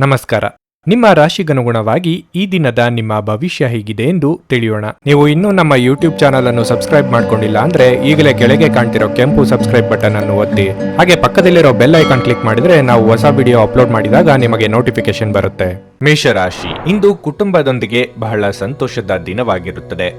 ನಮಸ್ಕಾರ. ನಿಮ್ಮ ರಾಶಿಗನುಗುಣವಾಗಿ ಈ ದಿನದ ನಿಮ್ಮ ಭವಿಷ್ಯ ಹೇಗಿದೆ ಎಂದು ತಿಳಿಯೋಣ. ನೀವು ಇನ್ನೂ ನಮ್ಮ ಯೂಟ್ಯೂಬ್ ಚಾನಲ್ ಅನ್ನು ಸಬ್ಸ್ಕ್ರೈಬ್ ಮಾಡ್ಕೊಂಡಿಲ್ಲ ಅಂದ್ರೆ ಈಗಲೇ ಕೆಳಗೆ ಕಾಣ್ತಿರೋ ಕೆಂಪು ಸಬ್ಸ್ಕ್ರೈಬ್ ಬಟನ್ ಅನ್ನು ಒತ್ತಿ, ಹಾಗೆ ಪಕ್ಕದಲ್ಲಿರೋ ಬೆಲ್ ಐಕಾನ್ ಕ್ಲಿಕ್ ಮಾಡಿದ್ರೆ ನಾವು ಹೊಸ ವಿಡಿಯೋ ಅಪ್ಲೋಡ್ ಮಾಡಿದಾಗ ನಿಮಗೆ ನೋಟಿಫಿಕೇಶನ್ ಬರುತ್ತೆ. ಮೇಷರಾಶಿ, ಇಂದು ಕುಟುಂಬದೊಂದಿಗೆ ಬಹಳ ಸಂತೋಷದ ದಿನವಾಗಿರುತ್ತದೆ.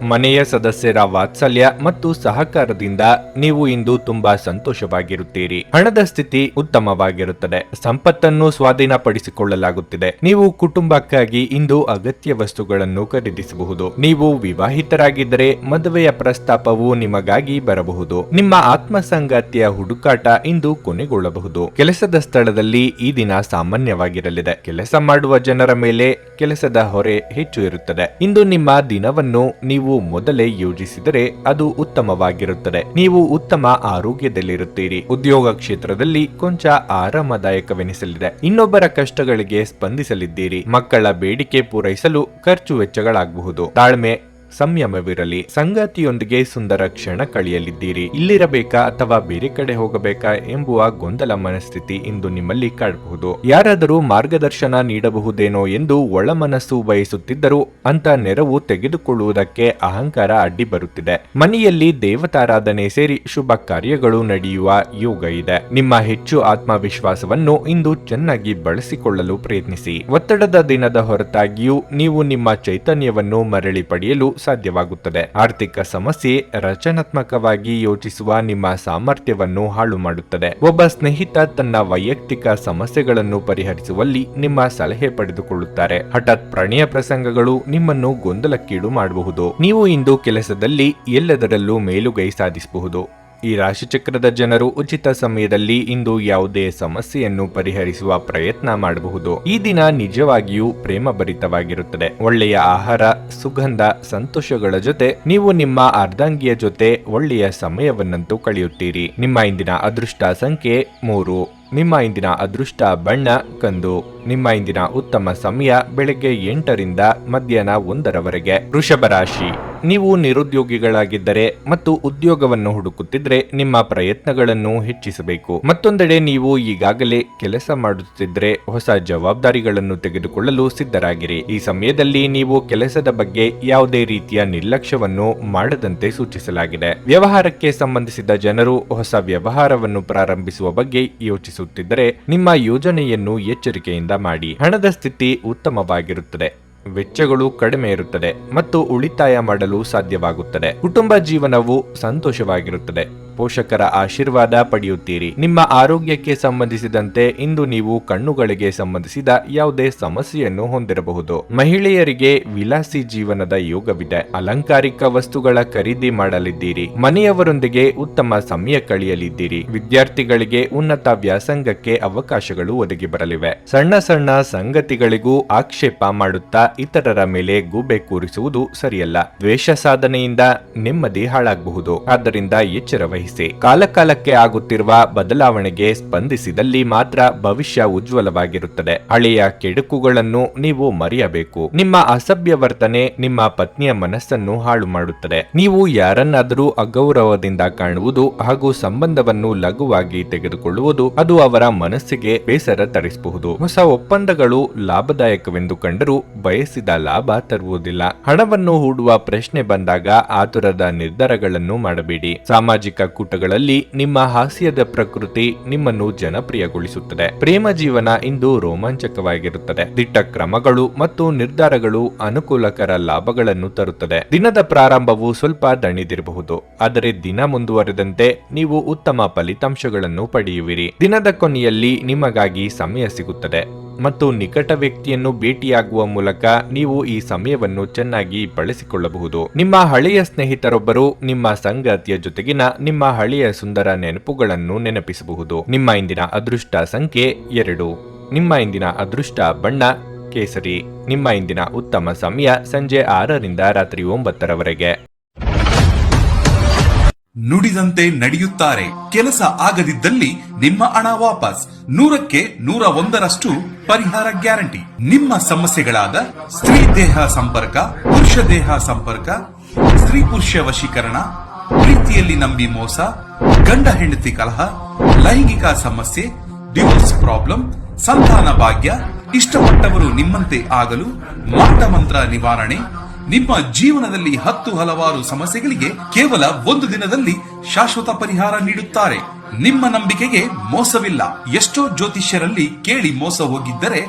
ಮನೆಯ ಸದಸ್ಯರ ವಾತ್ಸಲ್ಯ ಮತ್ತು ಸಹಕಾರದಿಂದ ನೀವು ಇಂದು ತುಂಬಾ ಸಂತೋಷವಾಗಿರುತ್ತೀರಿ. ಹಣದ ಸ್ಥಿತಿ ಉತ್ತಮವಾಗಿರುತ್ತದೆ. ಸಂಪತ್ತನ್ನು ಸ್ವಾಧೀನಪಡಿಸಿಕೊಳ್ಳಲಾಗುತ್ತಿದೆ. ನೀವು ಕುಟುಂಬಕ್ಕಾಗಿ ಇಂದು ಅಗತ್ಯ ವಸ್ತುಗಳನ್ನು ಖರೀದಿಸಬಹುದು. ನೀವು ವಿವಾಹಿತರಾಗಿದ್ದರೆ ಮದುವೆಯ ಪ್ರಸ್ತಾಪವು ನಿಮಗಾಗಿ ಬರಬಹುದು. ನಿಮ್ಮ ಆತ್ಮಸಂಗಾತಿಯ ಹುಡುಕಾಟ ಇಂದು ಕೊನೆಗೊಳ್ಳಬಹುದು. ಕೆಲಸದ ಸ್ಥಳದಲ್ಲಿ ಈ ದಿನ ಸಾಮಾನ್ಯವಾಗಿರಲಿದೆ. ಕೆಲಸ ಮಾಡುವ ಜನರ ಮೇಲೆ ಕೆಲಸದ ಹೊರೆ ಹೆಚ್ಚು ಇರುತ್ತದೆ. ಇಂದು ನಿಮ್ಮ ದಿನವನ್ನು ನೀವು ಮೊದಲೇ ಯೋಜಿಸಿದರೆ ಅದು ಉತ್ತಮವಾಗಿರುತ್ತದೆ. ನೀವು ಉತ್ತಮ ಆರೋಗ್ಯದಲ್ಲಿರುತ್ತೀರಿ. ಉದ್ಯೋಗ ಕ್ಷೇತ್ರದಲ್ಲಿ ಕೊಂಚ ಆರಾಮದಾಯಕವೆನಿಸಲಿದೆ. ಇನ್ನೊಬ್ಬರ ಕಷ್ಟಗಳಿಗೆ ಸ್ಪಂದಿಸಲಿದ್ದೀರಿ. ಮಕ್ಕಳ ಬೇಡಿಕೆ ಪೂರೈಸಲು ಖರ್ಚು ವೆಚ್ಚಗಳಾಗಬಹುದು. ತಾಳ್ಮೆ ಸಂಯಮವಿರಲಿ. ಸಂಗಾತಿಯೊಂದಿಗೆ ಸುಂದರ ಕ್ಷಣ ಕಳೆಯಲಿದ್ದೀರಿ. ಇಲ್ಲಿರಬೇಕಾ ಅಥವಾ ಬೇರೆ ಕಡೆ ಹೋಗಬೇಕಾ ಎಂಬುವ ಗೊಂದಲ ಮನಸ್ಥಿತಿ ಇಂದು ನಿಮ್ಮಲ್ಲಿ ಕಾಡಬಹುದು. ಯಾರಾದರೂ ಮಾರ್ಗದರ್ಶನ ನೀಡಬಹುದೇನೋ ಎಂದು ಒಳಮನಸ್ಸು ಬಯಸುತ್ತಿದ್ದರೂ ಅಂತ ನೆರವು ತೆಗೆದುಕೊಳ್ಳುವುದಕ್ಕೆ ಅಹಂಕಾರ ಅಡ್ಡಿ ಬರುತ್ತಿದೆ. ಮನೆಯಲ್ಲಿ ದೇವತಾರಾಧನೆ ಸೇರಿ ಶುಭ ಕಾರ್ಯಗಳು ನಡೆಯುವ ಯೋಗ ಇದೆ. ನಿಮ್ಮ ಹೆಚ್ಚು ಆತ್ಮವಿಶ್ವಾಸವನ್ನು ಇಂದು ಚೆನ್ನಾಗಿ ಬಳಸಿಕೊಳ್ಳಲು ಪ್ರಯತ್ನಿಸಿ. ಒತ್ತಡದ ದಿನದ ಹೊರತಾಗಿಯೂ ನೀವು ನಿಮ್ಮ ಚೈತನ್ಯವನ್ನು ಮರಳಿ ಪಡೆಯಲು ಸಾಧ್ಯವಾಗುತ್ತದೆ. ಆರ್ಥಿಕ ಸಮಸ್ಯೆ ರಚನಾತ್ಮಕವಾಗಿ ಯೋಚಿಸುವ ನಿಮ್ಮ ಸಾಮರ್ಥ್ಯವನ್ನು ಹಾಳು ಮಾಡುತ್ತದೆ. ಒಬ್ಬ ಸ್ನೇಹಿತ ತನ್ನ ವೈಯಕ್ತಿಕ ಸಮಸ್ಯೆಗಳನ್ನು ಪರಿಹರಿಸುವಲ್ಲಿ ನಿಮ್ಮ ಸಲಹೆ ಪಡೆದುಕೊಳ್ಳುತ್ತಾರೆ. ಹಠಾತ್ ಪ್ರಣಯ ಪ್ರಸಂಗಗಳು ನಿಮ್ಮನ್ನು ಗೊಂದಲಕ್ಕೀಡು ಮಾಡಬಹುದು. ನೀವು ಇಂದು ಕೆಲಸದಲ್ಲಿ ಎಲ್ಲದರಲ್ಲೂ ಮೇಲುಗೈ ಸಾಧಿಸಬಹುದು. ಈ ರಾಶಿಚಕ್ರದ ಜನರು ಉಚಿತ ಸಮಯದಲ್ಲಿ ಇಂದು ಯಾವುದೇ ಸಮಸ್ಯೆಯನ್ನು ಪರಿಹರಿಸುವ ಪ್ರಯತ್ನ ಮಾಡಬಹುದು. ಈ ದಿನ ನಿಜವಾಗಿಯೂ ಪ್ರೇಮಭರಿತವಾಗಿರುತ್ತದೆ. ಒಳ್ಳೆಯ ಆಹಾರ, ಸುಗಂಧ, ಸಂತೋಷಗಳ ಜೊತೆ ನೀವು ನಿಮ್ಮ ಅರ್ಧಾಂಗಿಯ ಜೊತೆ ಒಳ್ಳೆಯ ಸಮಯವನ್ನಂತೂ ಕಳೆಯುತ್ತೀರಿ. ನಿಮ್ಮ ಇಂದಿನ ಅದೃಷ್ಟ ಸಂಖ್ಯೆ 3. ನಿಮ್ಮ ಇಂದಿನ ಅದೃಷ್ಟ ಬಣ್ಣ ಕಂದು. ನಿಮ್ಮ ಇಂದಿನ ಉತ್ತಮ ಸಮಯ ಬೆಳಗ್ಗೆ 8ರಿಂದ ಮಧ್ಯಾಹ್ನ 1ರವರೆಗೆ. ವೃಷಭ ರಾಶಿ, ನೀವು ನಿರುದ್ಯೋಗಿಗಳಾಗಿದ್ದರೆ ಮತ್ತು ಉದ್ಯೋಗವನ್ನು ಹುಡುಕುತ್ತಿದ್ರೆ ನಿಮ್ಮ ಪ್ರಯತ್ನಗಳನ್ನು ಹೆಚ್ಚಿಸಬೇಕು. ಮತ್ತೊಂದೆಡೆ ನೀವು ಈಗಾಗಲೇ ಕೆಲಸ ಮಾಡುತ್ತಿದ್ರೆ ಹೊಸ ಜವಾಬ್ದಾರಿಗಳನ್ನು ತೆಗೆದುಕೊಳ್ಳಲು ಸಿದ್ಧರಾಗಿರಿ. ಈ ಸಮಯದಲ್ಲಿ ನೀವು ಕೆಲಸದ ಬಗ್ಗೆ ಯಾವುದೇ ರೀತಿಯ ನಿರ್ಲಕ್ಷ್ಯವನ್ನು ಮಾಡದಂತೆ ಸೂಚಿಸಲಾಗಿದೆ. ವ್ಯವಹಾರಕ್ಕೆ ಸಂಬಂಧಿಸಿದ ಜನರು ಹೊಸ ವ್ಯವಹಾರವನ್ನು ಪ್ರಾರಂಭಿಸುವ ಬಗ್ಗೆ ಯೋಚಿಸುತ್ತಿದ್ದರೆ ನಿಮ್ಮ ಯೋಜನೆಯನ್ನು ಎಚ್ಚರಿಕೆಯಿಂದ ಮಾಡಿ. ಹಣದ ಸ್ಥಿತಿ ಉತ್ತಮವಾಗಿರುತ್ತದೆ. ವೆಚ್ಚಗಳು ಕಡಿಮೆ ಇರುತ್ತದೆ ಮತ್ತು ಉಳಿತಾಯ ಮಾಡಲು ಸಾಧ್ಯವಾಗುತ್ತದೆ. ಕುಟುಂಬ ಜೀವನವು ಸಂತೋಷವಾಗಿರುತ್ತದೆ. ಪೋಷಕರ ಆಶೀರ್ವಾದ ಪಡೆಯುತ್ತೀರಿ. ನಿಮ್ಮ ಆರೋಗ್ಯಕ್ಕೆ ಸಂಬಂಧಿಸಿದಂತೆ ಇಂದು ನೀವು ಕಣ್ಣುಗಳಿಗೆ ಸಂಬಂಧಿಸಿದ ಯಾವುದೇ ಸಮಸ್ಯೆಯನ್ನು ಹೊಂದಿರಬಹುದು. ಮಹಿಳೆಯರಿಗೆ ವಿಲಾಸಿ ಜೀವನದ ಯೋಗವಿದೆ. ಅಲಂಕಾರಿಕ ವಸ್ತುಗಳ ಖರೀದಿ ಮಾಡಲಿದ್ದೀರಿ. ಮನೆಯವರೊಂದಿಗೆ ಉತ್ತಮ ಸಮಯ ಕಳೆಯಲಿದ್ದೀರಿ. ವಿದ್ಯಾರ್ಥಿಗಳಿಗೆ ಉನ್ನತ ವ್ಯಾಸಂಗಕ್ಕೆ ಅವಕಾಶಗಳು ಒದಗಿ ಬರಲಿವೆ. ಸಣ್ಣ ಸಣ್ಣ ಸಂಗತಿಗಳಿಗೂ ಆಕ್ಷೇಪ ಮಾಡುತ್ತಾ ಇತರರ ಮೇಲೆ ಗೂಬೆ ಕೂರಿಸುವುದು ಸರಿಯಲ್ಲ. ದ್ವೇಷ ಸಾಧನೆಯಿಂದ ನೆಮ್ಮದಿ ಹಾಳಾಗಬಹುದು. ಆದ್ದರಿಂದ ಎಚ್ಚರ ವಹಿಸಿ. ಕಾಲಕಾಲಕ್ಕೆ ಆಗುತ್ತಿರುವ ಬದಲಾವಣೆಗೆ ಸ್ಪಂದಿಸಿದಲ್ಲಿ ಮಾತ್ರ ಭವಿಷ್ಯ ಉಜ್ವಲವಾಗಿರುತ್ತದೆ. ಹಳೆಯ ಕೆಡುಕುಗಳನ್ನು ನೀವು ಮರೆಯಬೇಕು. ನಿಮ್ಮ ಅಸಭ್ಯ ವರ್ತನೆ ನಿಮ್ಮ ಪತ್ನಿಯ ಮನಸ್ಸನ್ನು ಹಾಳು ಮಾಡುತ್ತದೆ. ನೀವು ಯಾರನ್ನಾದರೂ ಅಗೌರವದಿಂದ ಕಾಣುವುದು ಹಾಗೂ ಸಂಬಂಧವನ್ನು ಲಘುವಾಗಿ ತೆಗೆದುಕೊಳ್ಳುವುದು ಅದು ಅವರ ಮನಸ್ಸಿಗೆ ಬೇಸರ ತರಿಸಬಹುದು. ಹೊಸ ಒಪ್ಪಂದಗಳು ಲಾಭದಾಯಕವೆಂದು ಕಂಡರೂ ಬಯಸಿದ ಲಾಭ ತರುವುದಿಲ್ಲ. ಹಣವನ್ನು ಹೂಡುವ ಪ್ರಶ್ನೆ ಬಂದಾಗ ಆತುರದ ನಿರ್ಧಾರಗಳನ್ನು ಮಾಡಬೇಡಿ. ಸಾಮಾಜಿಕ ಕೂಟಗಳಲ್ಲಿ ನಿಮ್ಮ ಹಾಸ್ಯದ ಪ್ರಕೃತಿ ನಿಮ್ಮನ್ನು ಜನಪ್ರಿಯಗೊಳಿಸುತ್ತದೆ. ಪ್ರೇಮ ಜೀವನ ಇಂದು ರೋಮಾಂಚಕವಾಗಿರುತ್ತದೆ. ದಿಟ್ಟ ಕ್ರಮಗಳು ಮತ್ತು ನಿರ್ಧಾರಗಳು ಅನುಕೂಲಕರ ಲಾಭಗಳನ್ನು ತರುತ್ತದೆ. ದಿನದ ಪ್ರಾರಂಭವು ಸ್ವಲ್ಪ ದಣಿದಿರಬಹುದು, ಆದರೆ ದಿನ ಮುಂದುವರೆದಂತೆ ನೀವು ಉತ್ತಮ ಫಲಿತಾಂಶಗಳನ್ನು ಪಡೆಯುವಿರಿ. ದಿನದ ಕೊನೆಯಲ್ಲಿ ನಿಮಗಾಗಿ ಸಮಯ ಸಿಗುತ್ತದೆ ಮತ್ತು ನಿಕಟ ವ್ಯಕ್ತಿಯನ್ನು ಭೇಟಿಯಾಗುವ ಮೂಲಕ ನೀವು ಈ ಸಮಯವನ್ನು ಚೆನ್ನಾಗಿ ಬಳಸಿಕೊಳ್ಳಬಹುದು. ನಿಮ್ಮ ಹಳೆಯ ಸ್ನೇಹಿತರೊಬ್ಬರು ನಿಮ್ಮ ಸಂಗಾತಿಯ ಜೊತೆಗಿನ ನಿಮ್ಮ ಹಳೆಯ ಸುಂದರ ನೆನಪುಗಳನ್ನು ನೆನಪಿಸಬಹುದು. ನಿಮ್ಮ ಇಂದಿನ ಅದೃಷ್ಟ ಸಂಖ್ಯೆ 2. ನಿಮ್ಮ ಇಂದಿನ ಅದೃಷ್ಟ ಬಣ್ಣ ಕೇಸರಿ. ನಿಮ್ಮ ಇಂದಿನ ಉತ್ತಮ ಸಮಯ ಸಂಜೆ 6ರಿಂದ ರಾತ್ರಿ 9ರವರೆಗೆ. ನುಡಿದಂತೆ ನಡೆಯುತ್ತಾರೆ. ಕೆಲಸ ಆಗದಿದ್ದಲ್ಲಿ ನಿಮ್ಮ ಹಣ ವಾಪಸ್. 100ಕ್ಕೆ 101ರಷ್ಟು ಪರಿಹಾರ ಗ್ಯಾರಂಟಿ. ನಿಮ್ಮ ಸಮಸ್ಯೆಗಳಾದ ಸ್ತ್ರೀ ದೇಹ ಸಂಪರ್ಕ, ಪುರುಷ ದೇಹ ಸಂಪರ್ಕ, ಸ್ತ್ರೀ ಪುರುಷ ವಶೀಕರಣ, ಪ್ರೀತಿಯಲ್ಲಿ ನಂಬಿ ಮೋಸ, ಗಂಡ ಹೆಂಡತಿ ಕಲಹ, ಲೈಂಗಿಕ ಸಮಸ್ಯೆ, ಡಿವೋರ್ಸ್ ಪ್ರಾಬ್ಲಮ್, ಸಂತಾನ ಭಾಗ್ಯ, ಇಷ್ಟಪಟ್ಟವರು ನಿಮ್ಮಂತೆ ಆಗಲು ಮಾಟ ಮಂತ್ರ ನಿವಾರಣೆ, ನಿಮ್ಮ ಜೀವನದಲ್ಲಿ 10 ಹಲವಾರು ಸಮಸ್ಯೆಗಳಿಗೆ ಕೇವಲ 1 ದಿನದಲ್ಲಿ ಶಾಶ್ವತ ಪರಿಹಾರ ನೀಡುತ್ತಾರೆ. ನಿಮ್ಮ ನಂಬಿಕೆಗೆ ಮೋಸವಿಲ್ಲ. ಎಷ್ಟೋ ಜ್ಯೋತಿಷ್ಯರಲ್ಲಿ ಕೇಳಿ ಮೋಸ ಹೋಗಿದ್ದರೆ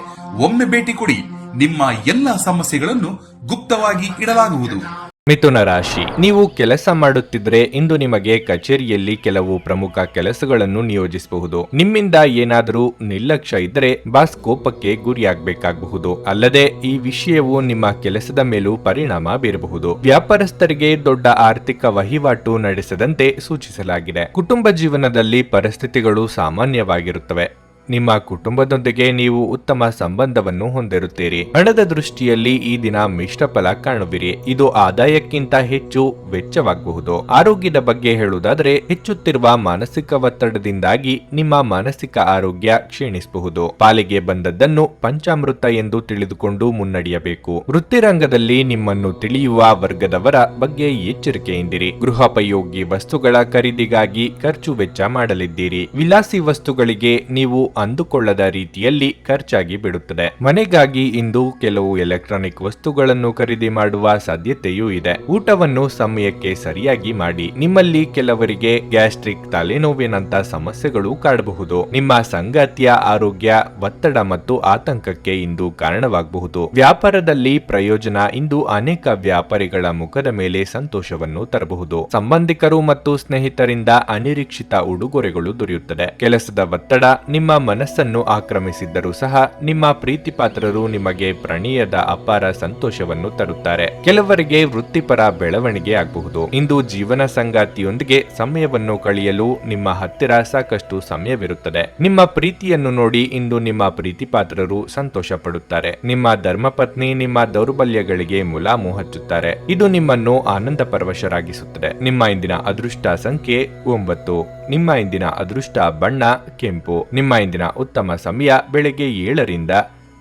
ಒಮ್ಮೆ ಭೇಟಿ ಕೊಡಿ. ನಿಮ್ಮ ಎಲ್ಲಾ ಸಮಸ್ಯೆಗಳನ್ನು ಗುಪ್ತವಾಗಿ ಇಡಲಾಗುವುದು. ಮಿಥುನ ರಾಶಿ, ನೀವು ಕೆಲಸ ಮಾಡುತ್ತಿದ್ರೆ ಇಂದು ನಿಮಗೆ ಕಚೇರಿಯಲ್ಲಿ ಕೆಲವು ಪ್ರಮುಖ ಕೆಲಸಗಳನ್ನು ನಿಯೋಜಿಸಬಹುದು. ನಿಮ್ಮಿಂದ ಏನಾದರೂ ನಿರ್ಲಕ್ಷ್ಯ ಇದ್ದರೆ ಬಾಸ್ ಕೋಪಕ್ಕೆ ಗುರಿಯಾಗಬೇಕಾಗಬಹುದು. ಅಲ್ಲದೆ ಈ ವಿಷಯವು ನಿಮ್ಮ ಕೆಲಸದ ಮೇಲೂ ಪರಿಣಾಮ ಬೀರಬಹುದು. ವ್ಯಾಪಾರಸ್ಥರಿಗೆ ದೊಡ್ಡ ಆರ್ಥಿಕ ವಹಿವಾಟು ನಡೆಸದಂತೆ ಸೂಚಿಸಲಾಗಿದೆ. ಕುಟುಂಬ ಜೀವನದಲ್ಲಿ ಪರಿಸ್ಥಿತಿಗಳು ಸಾಮಾನ್ಯವಾಗಿರುತ್ತವೆ. ನಿಮ್ಮ ಕುಟುಂಬದೊಂದಿಗೆ ನೀವು ಉತ್ತಮ ಸಂಬಂಧವನ್ನು ಹೊಂದಿರುತ್ತೀರಿ. ಹಣದ ದೃಷ್ಟಿಯಲ್ಲಿ ಈ ದಿನ ಮಿಶ್ರ ಫಲ ಕಾಣುವಿರಿ. ಇದು ಆದಾಯಕ್ಕಿಂತ ಹೆಚ್ಚು ವೆಚ್ಚವಾಗಬಹುದು. ಆರೋಗ್ಯದ ಬಗ್ಗೆ ಹೇಳುವುದಾದರೆ ಹೆಚ್ಚುತ್ತಿರುವ ಮಾನಸಿಕ ಒತ್ತಡದಿಂದಾಗಿ ನಿಮ್ಮ ಮಾನಸಿಕ ಆರೋಗ್ಯ ಕ್ಷೀಣಿಸಬಹುದು. ಪಾಲಿಗೆ ಬಂದದ್ದನ್ನು ಪಂಚಾಮೃತ ಎಂದು ತಿಳಿದುಕೊಂಡು ಮುನ್ನಡೆಯಬೇಕು. ವೃತ್ತಿರಂಗದಲ್ಲಿ ನಿಮ್ಮನ್ನು ತಿಳಿಯುವ ವರ್ಗದವರ ಬಗ್ಗೆ ಎಚ್ಚರಿಕೆಯಿಂದಿರಿ. ಗೃಹೋಪಯೋಗಿ ವಸ್ತುಗಳ ಖರೀದಿಗಾಗಿ ಖರ್ಚು ವೆಚ್ಚ ಮಾಡಲಿದ್ದೀರಿ. ವಿಲಾಸಿ ವಸ್ತುಗಳಿಗೆ ನೀವು ಅಂದುಕೊಳ್ಳದ ರೀತಿಯಲ್ಲಿ ಖರ್ಚಾಗಿ ಬಿಡುತ್ತದೆ. ಮನೆಗಾಗಿ ಇಂದು ಕೆಲವು ಎಲೆಕ್ಟ್ರಾನಿಕ್ ವಸ್ತುಗಳನ್ನು ಖರೀದಿ ಮಾಡುವ ಸಾಧ್ಯತೆಯೂ ಇದೆ. ಊಟವನ್ನು ಸಮಯಕ್ಕೆ ಸರಿಯಾಗಿ ಮಾಡಿ. ನಿಮ್ಮಲ್ಲಿ ಕೆಲವರಿಗೆ ಗ್ಯಾಸ್ಟ್ರಿಕ್, ತಲೆನೋವಿನಂತ ಸಮಸ್ಯೆಗಳು ಕಾಡಬಹುದು. ನಿಮ್ಮ ಸಂಗಾತಿಯ ಆರೋಗ್ಯ ಒತ್ತಡ ಮತ್ತು ಆತಂಕಕ್ಕೆ ಇಂದು ಕಾರಣವಾಗಬಹುದು. ವ್ಯಾಪಾರದಲ್ಲಿ ಪ್ರಯೋಜನ ಇಂದು ಅನೇಕ ವ್ಯಾಪಾರಿಗಳ ಮುಖದ ಮೇಲೆ ಸಂತೋಷವನ್ನು ತರಬಹುದು. ಸಂಬಂಧಿಕರು ಮತ್ತು ಸ್ನೇಹಿತರಿಂದ ಅನಿರೀಕ್ಷಿತ ಉಡುಗೊರೆಗಳು ದೊರೆಯುತ್ತದೆ. ಕೆಲಸದ ಒತ್ತಡ ನಿಮ್ಮ ಮನಸ್ಸನ್ನು ಆಕ್ರಮಿಸಿದ್ದರೂ ಸಹ ನಿಮ್ಮ ಪ್ರೀತಿಪಾತ್ರರು ನಿಮಗೆ ಪ್ರಣಯದ ಅಪಾರ ಸಂತೋಷವನ್ನು ತರುತ್ತಾರೆ. ಕೆಲವರಿಗೆ ವೃತ್ತಿಪರ ಬೆಳವಣಿಗೆ ಆಗಬಹುದು. ಇಂದು ಜೀವನ ಸಂಗಾತಿಯೊಂದಿಗೆ ಸಮಯವನ್ನು ಕಳೆಯಲು ನಿಮ್ಮ ಹತ್ತಿರ ಸಾಕಷ್ಟು ಸಮಯವಿರುತ್ತದೆ. ನಿಮ್ಮ ಪ್ರೀತಿಯನ್ನು ನೋಡಿ ಇಂದು ನಿಮ್ಮ ಪ್ರೀತಿಪಾತ್ರರು ಸಂತೋಷ ಪಡುತ್ತಾರೆ. ನಿಮ್ಮ ಧರ್ಮಪತ್ನಿ ನಿಮ್ಮ ದೌರ್ಬಲ್ಯಗಳಿಗೆ ಮುಲಾಮು ಹಚ್ಚುತ್ತಾರೆ. ಇದು ನಿಮ್ಮನ್ನು ಆನಂದ ಪರವಶರಾಗಿಸುತ್ತದೆ. ನಿಮ್ಮ ಇಂದಿನ ಅದೃಷ್ಟ ಸಂಖ್ಯೆ 9. ನಿಮ್ಮ ಇಂದಿನ ಅದೃಷ್ಟ ಬಣ್ಣ ಕೆಂಪು. ನಿಮ್ಮ ಇಂದಿನ ಉತ್ತಮ ಸಮಯ ಬೆಳಗ್ಗೆ 7 ರಿಂದ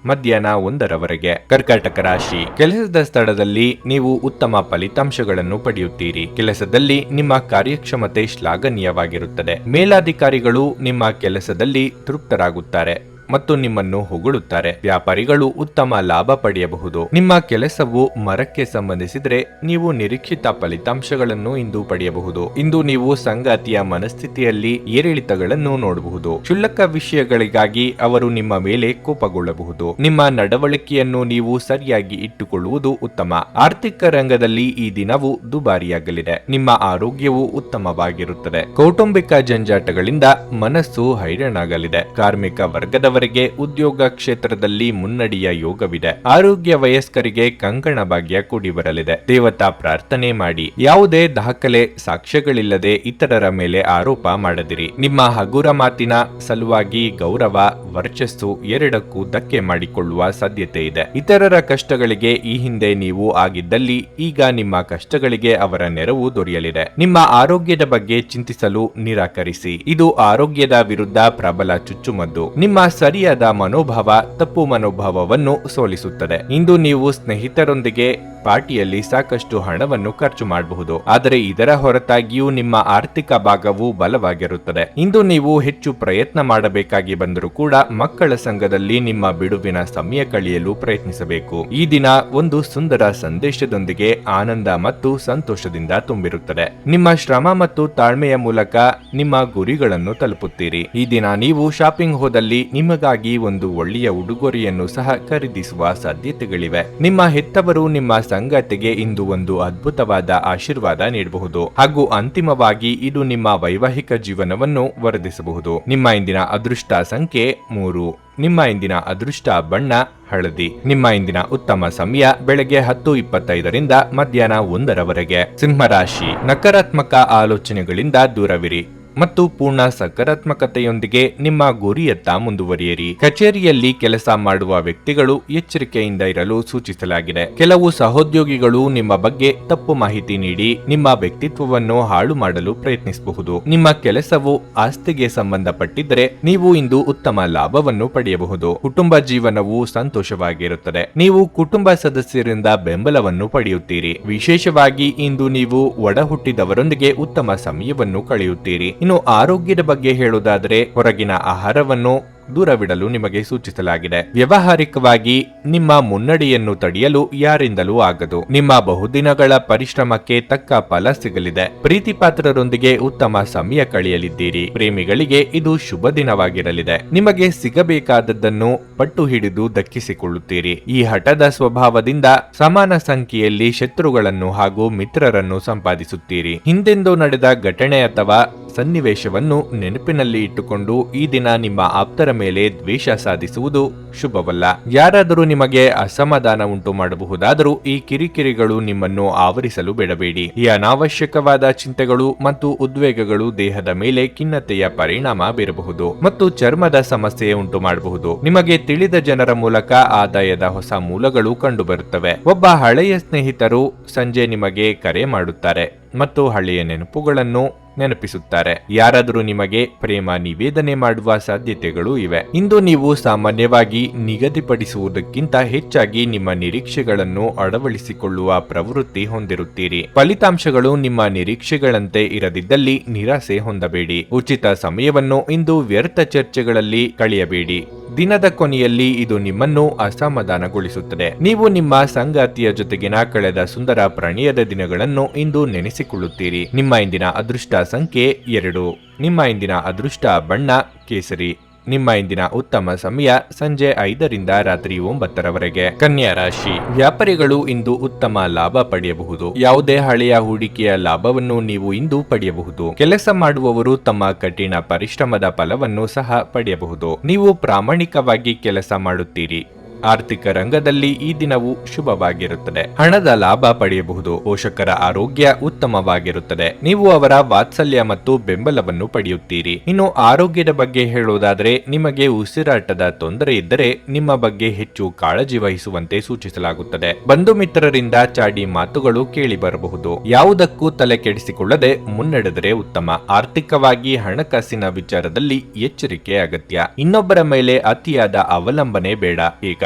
ಮಧ್ಯಾಹ್ನ 1 ಕರ್ಕಾಟಕ ರಾಶಿ, ಕೆಲಸದ ಸ್ಥಳದಲ್ಲಿ ನೀವು ಉತ್ತಮ ಫಲಿತಾಂಶಗಳನ್ನು ಪಡೆಯುತ್ತೀರಿ. ಕೆಲಸದಲ್ಲಿ ನಿಮ್ಮ ಕಾರ್ಯಕ್ಷಮತೆ ಶ್ಲಾಘನೀಯವಾಗಿರುತ್ತದೆ. ಮೇಲಾಧಿಕಾರಿಗಳು ನಿಮ್ಮ ಕೆಲಸದಲ್ಲಿ ತೃಪ್ತರಾಗುತ್ತಾರೆ ಮತ್ತು ನಿಮ್ಮನ್ನು ಹೊಗಳುತ್ತಾರೆ. ವ್ಯಾಪಾರಿಗಳು ಉತ್ತಮ ಲಾಭ ಪಡೆಯಬಹುದು. ನಿಮ್ಮ ಕೆಲಸವು ಮರಕ್ಕೆ ಸಂಬಂಧಿಸಿದರೆ ನೀವು ನಿರೀಕ್ಷಿತ ಫಲಿತಾಂಶಗಳನ್ನು ಇಂದು ಪಡೆಯಬಹುದು. ಇಂದು ನೀವು ಸಂಗಾತಿಯ ಮನಸ್ಥಿತಿಯಲ್ಲಿ ಏರಿಳಿತಗಳನ್ನು ನೋಡಬಹುದು. ಕ್ಷುಲ್ಲಕ ವಿಷಯಗಳಿಗಾಗಿ ಅವರು ನಿಮ್ಮ ಮೇಲೆ ಕೋಪಗೊಳ್ಳಬಹುದು. ನಿಮ್ಮ ನಡವಳಿಕೆಯನ್ನು ನೀವು ಸರಿಯಾಗಿ ಇಟ್ಟುಕೊಳ್ಳುವುದು ಉತ್ತಮ. ಆರ್ಥಿಕ ರಂಗದಲ್ಲಿ ಈ ದಿನವು ದುಬಾರಿಯಾಗಲಿದೆ. ನಿಮ್ಮ ಆರೋಗ್ಯವು ಉತ್ತಮವಾಗಿರುತ್ತದೆ. ಕೌಟುಂಬಿಕ ಜಂಜಾಟಗಳಿಂದ ಮನಸ್ಸು ಹೈರಾಣಾಗಲಿದೆ. ಕಾರ್ಮಿಕ ವರ್ಗದವರಿಗೆ ಉದ್ಯೋಗ ಕ್ಷೇತ್ರದಲ್ಲಿ ಮುನ್ನಡೆಯ ಯೋಗವಿದೆ. ಆರೋಗ್ಯ ವಯಸ್ಕರಿಗೆ ಕಂಕಣ ಭಾಗ್ಯ ಕೂಡಿ ಬರಲಿದೆ. ದೇವತಾ ಪ್ರಾರ್ಥನೆ ಮಾಡಿ. ಯಾವುದೇ ದಾಖಲೆ ಸಾಕ್ಷ್ಯಗಳಿಲ್ಲದೆ ಇತರರ ಮೇಲೆ ಆರೋಪ ಮಾಡದಿರಿ. ನಿಮ್ಮ ಹಗುರ ಮಾತಿನ ಸಲುವಾಗಿ ಗೌರವ, ವರ್ಚಸ್ಸು ಎರಡಕ್ಕೂ ಧಕ್ಕೆ ಮಾಡಿಕೊಳ್ಳುವ ಸಾಧ್ಯತೆ ಇದೆ. ಇತರರ ಕಷ್ಟಗಳಿಗೆ ಈ ಹಿಂದೆ ನೀವು ಆಗಿದ್ದಲ್ಲಿ ಈಗ ನಿಮ್ಮ ಕಷ್ಟಗಳಿಗೆ ಅವರ ನೆರವು ದೊರೆಯಲಿದೆ. ನಿಮ್ಮ ಆರೋಗ್ಯದ ಬಗ್ಗೆ ಚಿಂತಿಸಲು ನಿರಾಕರಿಸಿ. ಇದು ಆರೋಗ್ಯದ ವಿರುದ್ಧ ಪ್ರಬಲ ಚುಚ್ಚುಮದ್ದು. ನಿಮ್ಮ ಸರಿಯಾದ ಮನೋಭಾವ ತಪ್ಪು ಮನೋಭಾವವನ್ನು ಸೋಲಿಸುತ್ತದೆ. ಇಂದು ನೀವು ಸ್ನೇಹಿತರೊಂದಿಗೆ ಪಾರ್ಟಿಯಲ್ಲಿ ಸಾಕಷ್ಟು ಹಣವನ್ನು ಖರ್ಚು ಮಾಡಬಹುದು. ಆದರೆ ಇದರ ಹೊರತಾಗಿಯೂ ನಿಮ್ಮ ಆರ್ಥಿಕ ಭಾಗವು ಬಲವಾಗಿರುತ್ತದೆ. ಇಂದು ನೀವು ಹೆಚ್ಚು ಪ್ರಯತ್ನ ಮಾಡಬೇಕಾಗಿ ಬಂದರೂ ಕೂಡ ಮಕ್ಕಳ ಸಂಘದಲ್ಲಿ ನಿಮ್ಮ ಬಿಡುವಿನ ಸಮಯ ಕಳೆಯಲು ಪ್ರಯತ್ನಿಸಬೇಕು. ಈ ದಿನ ಒಂದು ಸುಂದರ ಸಂದೇಶದೊಂದಿಗೆ ಆನಂದ ಮತ್ತು ಸಂತೋಷದಿಂದ ತುಂಬಿರುತ್ತದೆ. ನಿಮ್ಮ ಶ್ರಮ ಮತ್ತು ತಾಳ್ಮೆಯ ಮೂಲಕ ನಿಮ್ಮ ಗುರಿಗಳನ್ನು ತಲುಪುತ್ತೀರಿ. ಈ ದಿನ ನೀವು ಶಾಪಿಂಗ್ ಹೋದಲ್ಲಿ ನಿಮಗಾಗಿ ಒಂದು ಒಳ್ಳೆಯ ಉಡುಗೊರೆಯನ್ನು ಸಹ ಖರೀದಿಸುವ ಸಾಧ್ಯತೆಗಳಿವೆ. ನಿಮ್ಮ ಹೆತ್ತವರು ನಿಮ್ಮ ಸಂಗಾತಿಗೆ ಇಂದು ಒಂದು ಅದ್ಭುತವಾದ ಆಶೀರ್ವಾದ ನೀಡಬಹುದು ಹಾಗೂ ಅಂತಿಮವಾಗಿ ಇದು ನಿಮ್ಮ ವೈವಾಹಿಕ ಜೀವನವನ್ನು ವರದಿಸಬಹುದು. ನಿಮ್ಮ ಇಂದಿನ ಅದೃಷ್ಟ ಸಂಖ್ಯೆ 3. ನಿಮ್ಮ ಇಂದಿನ ಅದೃಷ್ಟ ಬಣ್ಣ ಹಳದಿ. ನಿಮ್ಮ ಇಂದಿನ ಉತ್ತಮ ಸಮಯ ಬೆಳಗ್ಗೆ 10:25 ರಿಂದ ಮಧ್ಯಾಹ್ನ 1 ಸಿಂಹರಾಶಿ, ನಕಾರಾತ್ಮಕ ಆಲೋಚನೆಗಳಿಂದ ದೂರವಿರಿ ಮತ್ತು ಪೂರ್ಣ ಸಕಾರಾತ್ಮಕತೆಯೊಂದಿಗೆ ನಿಮ್ಮ ಗುರಿಯತ್ತ ಮುಂದುವರಿಯಿರಿ. ಕಚೇರಿಯಲ್ಲಿ ಕೆಲಸ ಮಾಡುವ ವ್ಯಕ್ತಿಗಳು ಎಚ್ಚರಿಕೆಯಿಂದ ಇರಲು ಸೂಚಿಸಲಾಗಿದೆ. ಕೆಲವು ಸಹೋದ್ಯೋಗಿಗಳು ನಿಮ್ಮ ಬಗ್ಗೆ ತಪ್ಪು ಮಾಹಿತಿ ನೀಡಿ ನಿಮ್ಮ ವ್ಯಕ್ತಿತ್ವವನ್ನು ಹಾಳು ಮಾಡಲು ಪ್ರಯತ್ನಿಸಬಹುದು. ನಿಮ್ಮ ಕೆಲಸವು ಆಸ್ತಿಗೆ ಸಂಬಂಧಪಟ್ಟಿದ್ದರೆ ನೀವು ಇಂದು ಉತ್ತಮ ಲಾಭವನ್ನು ಪಡೆಯಬಹುದು. ಕುಟುಂಬ ಜೀವನವು ಸಂತೋಷವಾಗಿರುತ್ತದೆ. ನೀವು ಕುಟುಂಬ ಸದಸ್ಯರಿಂದ ಬೆಂಬಲವನ್ನು ಪಡೆಯುತ್ತೀರಿ. ವಿಶೇಷವಾಗಿ ಇಂದು ನೀವು ಒಡ ಹುಟ್ಟಿದವರೊಂದಿಗೆ ಉತ್ತಮ ಸಮಯವನ್ನು ಕಳೆಯುತ್ತೀರಿ. ಇನ್ನು ಆರೋಗ್ಯದ ಬಗ್ಗೆ ಹೇಳುವುದಾದರೆ ಹೊರಗಿನ ಆಹಾರವನ್ನು ದೂರವಿಡಲು ನಿಮಗೆ ಸೂಚಿಸಲಾಗಿದೆ. ವ್ಯಾವಹಾರಿಕವಾಗಿ ನಿಮ್ಮ ಮುನ್ನಡೆಯನ್ನು ತಡೆಯಲು ಯಾರಿಂದಲೂ ಆಗದು. ನಿಮ್ಮ ಬಹುದಿನಗಳ ಪರಿಶ್ರಮಕ್ಕೆ ತಕ್ಕ ಫಲ ಸಿಗಲಿದೆ. ಪ್ರೀತಿ ಪಾತ್ರರೊಂದಿಗೆ ಉತ್ತಮ ಸಮಯ ಕಳೆಯಲಿದ್ದೀರಿ. ಪ್ರೇಮಿಗಳಿಗೆ ಇದು ಶುಭ ದಿನವಾಗಿರಲಿದೆ. ನಿಮಗೆ ಸಿಗಬೇಕಾದದ್ದನ್ನು ಪಟ್ಟು ಹಿಡಿದು ದಕ್ಕಿಸಿಕೊಳ್ಳುತ್ತೀರಿ. ಈ ಹಠದ ಸ್ವಭಾವದಿಂದ ಸಮಾನ ಸಂಖ್ಯೆಯಲ್ಲಿ ಶತ್ರುಗಳನ್ನು ಹಾಗೂ ಮಿತ್ರರನ್ನು ಸಂಪಾದಿಸುತ್ತೀರಿ. ಹಿಂದೆಂದೋ ನಡೆದ ಘಟನೆ ಅಥವಾ ಸನ್ನಿವೇಶವನ್ನು ನೆನಪಿನಲ್ಲಿ ಇಟ್ಟುಕೊಂಡು ಈ ದಿನ ನಿಮ್ಮ ಆಪ್ತರ ಮೇಲೆ ದ್ವೇಷ ಸಾಧಿಸುವುದು ಶುಭವಲ್ಲ. ಯಾರಾದರೂ ನಿಮಗೆ ಅಸಮಾಧಾನ ಉಂಟು ಮಾಡಬಹುದಾದರೂ ಈ ಕಿರಿಕಿರಿಗಳು ನಿಮ್ಮನ್ನು ಆವರಿಸಲು ಬಿಡಬೇಡಿ. ಈ ಅನಾವಶ್ಯಕವಾದ ಚಿಂತೆಗಳು ಮತ್ತು ಉದ್ವೇಗಗಳು ದೇಹದ ಮೇಲೆ ಖಿನ್ನತೆಯ ಪರಿಣಾಮ ಬೀರಬಹುದು ಮತ್ತು ಚರ್ಮದ ಸಮಸ್ಯೆ ಉಂಟು ಮಾಡಬಹುದು. ನಿಮಗೆ ತಿಳಿದ ಜನರ ಮೂಲಕ ಆದಾಯದ ಹೊಸ ಮೂಲಗಳು ಕಂಡುಬರುತ್ತವೆ. ಒಬ್ಬ ಹಳೆಯ ಸ್ನೇಹಿತರು ಸಂಜೆ ನಿಮಗೆ ಕರೆ ಮಾಡುತ್ತಾರೆ ಮತ್ತು ಹಳೆಯ ನೆನಪುಗಳನ್ನು ನೆನಪಿಸುತ್ತಾರೆ. ಯಾರಾದರೂ ನಿಮಗೆ ಪ್ರೇಮ ನಿವೇದನೆ ಮಾಡುವ ಸಾಧ್ಯತೆಗಳು ಇವೆ. ಇಂದು ನೀವು ಸಾಮಾನ್ಯವಾಗಿ ನಿಗದಿಪಡಿಸುವುದಕ್ಕಿಂತ ಹೆಚ್ಚಾಗಿ ನಿಮ್ಮ ನಿರೀಕ್ಷೆಗಳನ್ನು ಅಳವಡಿಸಿಕೊಳ್ಳುವ ಪ್ರವೃತ್ತಿ ಹೊಂದಿರುತ್ತೀರಿ. ಫಲಿತಾಂಶಗಳು ನಿಮ್ಮ ನಿರೀಕ್ಷೆಗಳಂತೆ ಇರದಿದ್ದಲ್ಲಿ ನಿರಾಸೆ ಹೊಂದಬೇಡಿ. ಉಚಿತ ಸಮಯವನ್ನು ಇಂದು ವ್ಯರ್ಥ ಚರ್ಚೆಗಳಲ್ಲಿ ಕಳೆಯಬೇಡಿ. ದಿನದ ಕೊನೆಯಲ್ಲಿ ಇದು ನಿಮ್ಮನ್ನು ಅಸಮಾಧಾನಗೊಳಿಸುತ್ತದೆ. ನೀವು ನಿಮ್ಮ ಸಂಗಾತಿಯ ಜೊತೆಗಿನ ಕಳೆದ ಸುಂದರ ಪ್ರಣಯದ ದಿನಗಳನ್ನು ಇಂದು ನೆನೆಸಿಕೊಳ್ಳುತ್ತೀರಿ. ನಿಮ್ಮ ಇಂದಿನ ಅದೃಷ್ಟ ಸಂಖ್ಯೆ 2. ನಿಮ್ಮ ಇಂದಿನ ಅದೃಷ್ಟ ಬಣ್ಣ ಕೇಸರಿ. ನಿಮ್ಮ ಇಂದಿನ ಉತ್ತಮ ಸಮಯ ಸಂಜೆ 5ರಿಂದ ರಾತ್ರಿ 9ರವರೆಗೆ. ಕನ್ಯಾ ರಾಶಿ. ವ್ಯಾಪಾರಿಗಳು ಇಂದು ಉತ್ತಮ ಲಾಭ ಪಡೆಯಬಹುದು. ಯಾವುದೇ ಹಳೆಯ ಹೂಡಿಕೆಯ ಲಾಭವನ್ನು ನೀವು ಇಂದು ಪಡೆಯಬಹುದು. ಕೆಲಸ ಮಾಡುವವರು ತಮ್ಮ ಕಠಿಣ ಪರಿಶ್ರಮದ ಫಲವನ್ನು ಸಹ ಪಡೆಯಬಹುದು. ನೀವು ಪ್ರಾಮಾಣಿಕವಾಗಿ ಕೆಲಸ ಮಾಡುತ್ತೀರಿ. ಆರ್ಥಿಕ ರಂಗದಲ್ಲಿ ಈ ದಿನವು ಶುಭವಾಗಿರುತ್ತದೆ. ಹಣದ ಲಾಭ ಪಡೆಯಬಹುದು. ಪೋಷಕರ ಆರೋಗ್ಯ ಉತ್ತಮವಾಗಿರುತ್ತದೆ. ನೀವು ಅವರ ವಾತ್ಸಲ್ಯ ಮತ್ತು ಬೆಂಬಲವನ್ನು ಪಡೆಯುತ್ತೀರಿ. ಇನ್ನು ಆರೋಗ್ಯದ ಬಗ್ಗೆ ಹೇಳುವುದಾದರೆ ನಿಮಗೆ ಉಸಿರಾಟದ ತೊಂದರೆ ಇದ್ದರೆ ನಿಮ್ಮ ಬಗ್ಗೆ ಹೆಚ್ಚು ಕಾಳಜಿ ವಹಿಸುವಂತೆ ಸೂಚಿಸಲಾಗುತ್ತದೆ. ಬಂಧು ಮಿತ್ರರಿಂದ ಚಾಡಿ ಮಾತುಗಳು ಕೇಳಿ ಬರಬಹುದು. ಯಾವುದಕ್ಕೂ ತಲೆ ಕೆಡಿಸಿಕೊಳ್ಳದೆ ಮುನ್ನಡೆದರೆ ಉತ್ತಮ. ಆರ್ಥಿಕವಾಗಿ ಹಣಕಾಸಿನ ವಿಚಾರದಲ್ಲಿ ಎಚ್ಚರಿಕೆ ಅಗತ್ಯ. ಇನ್ನೊಬ್ಬರ ಮೇಲೆ ಅತಿಯಾದ ಅವಲಂಬನೆ ಬೇಡ.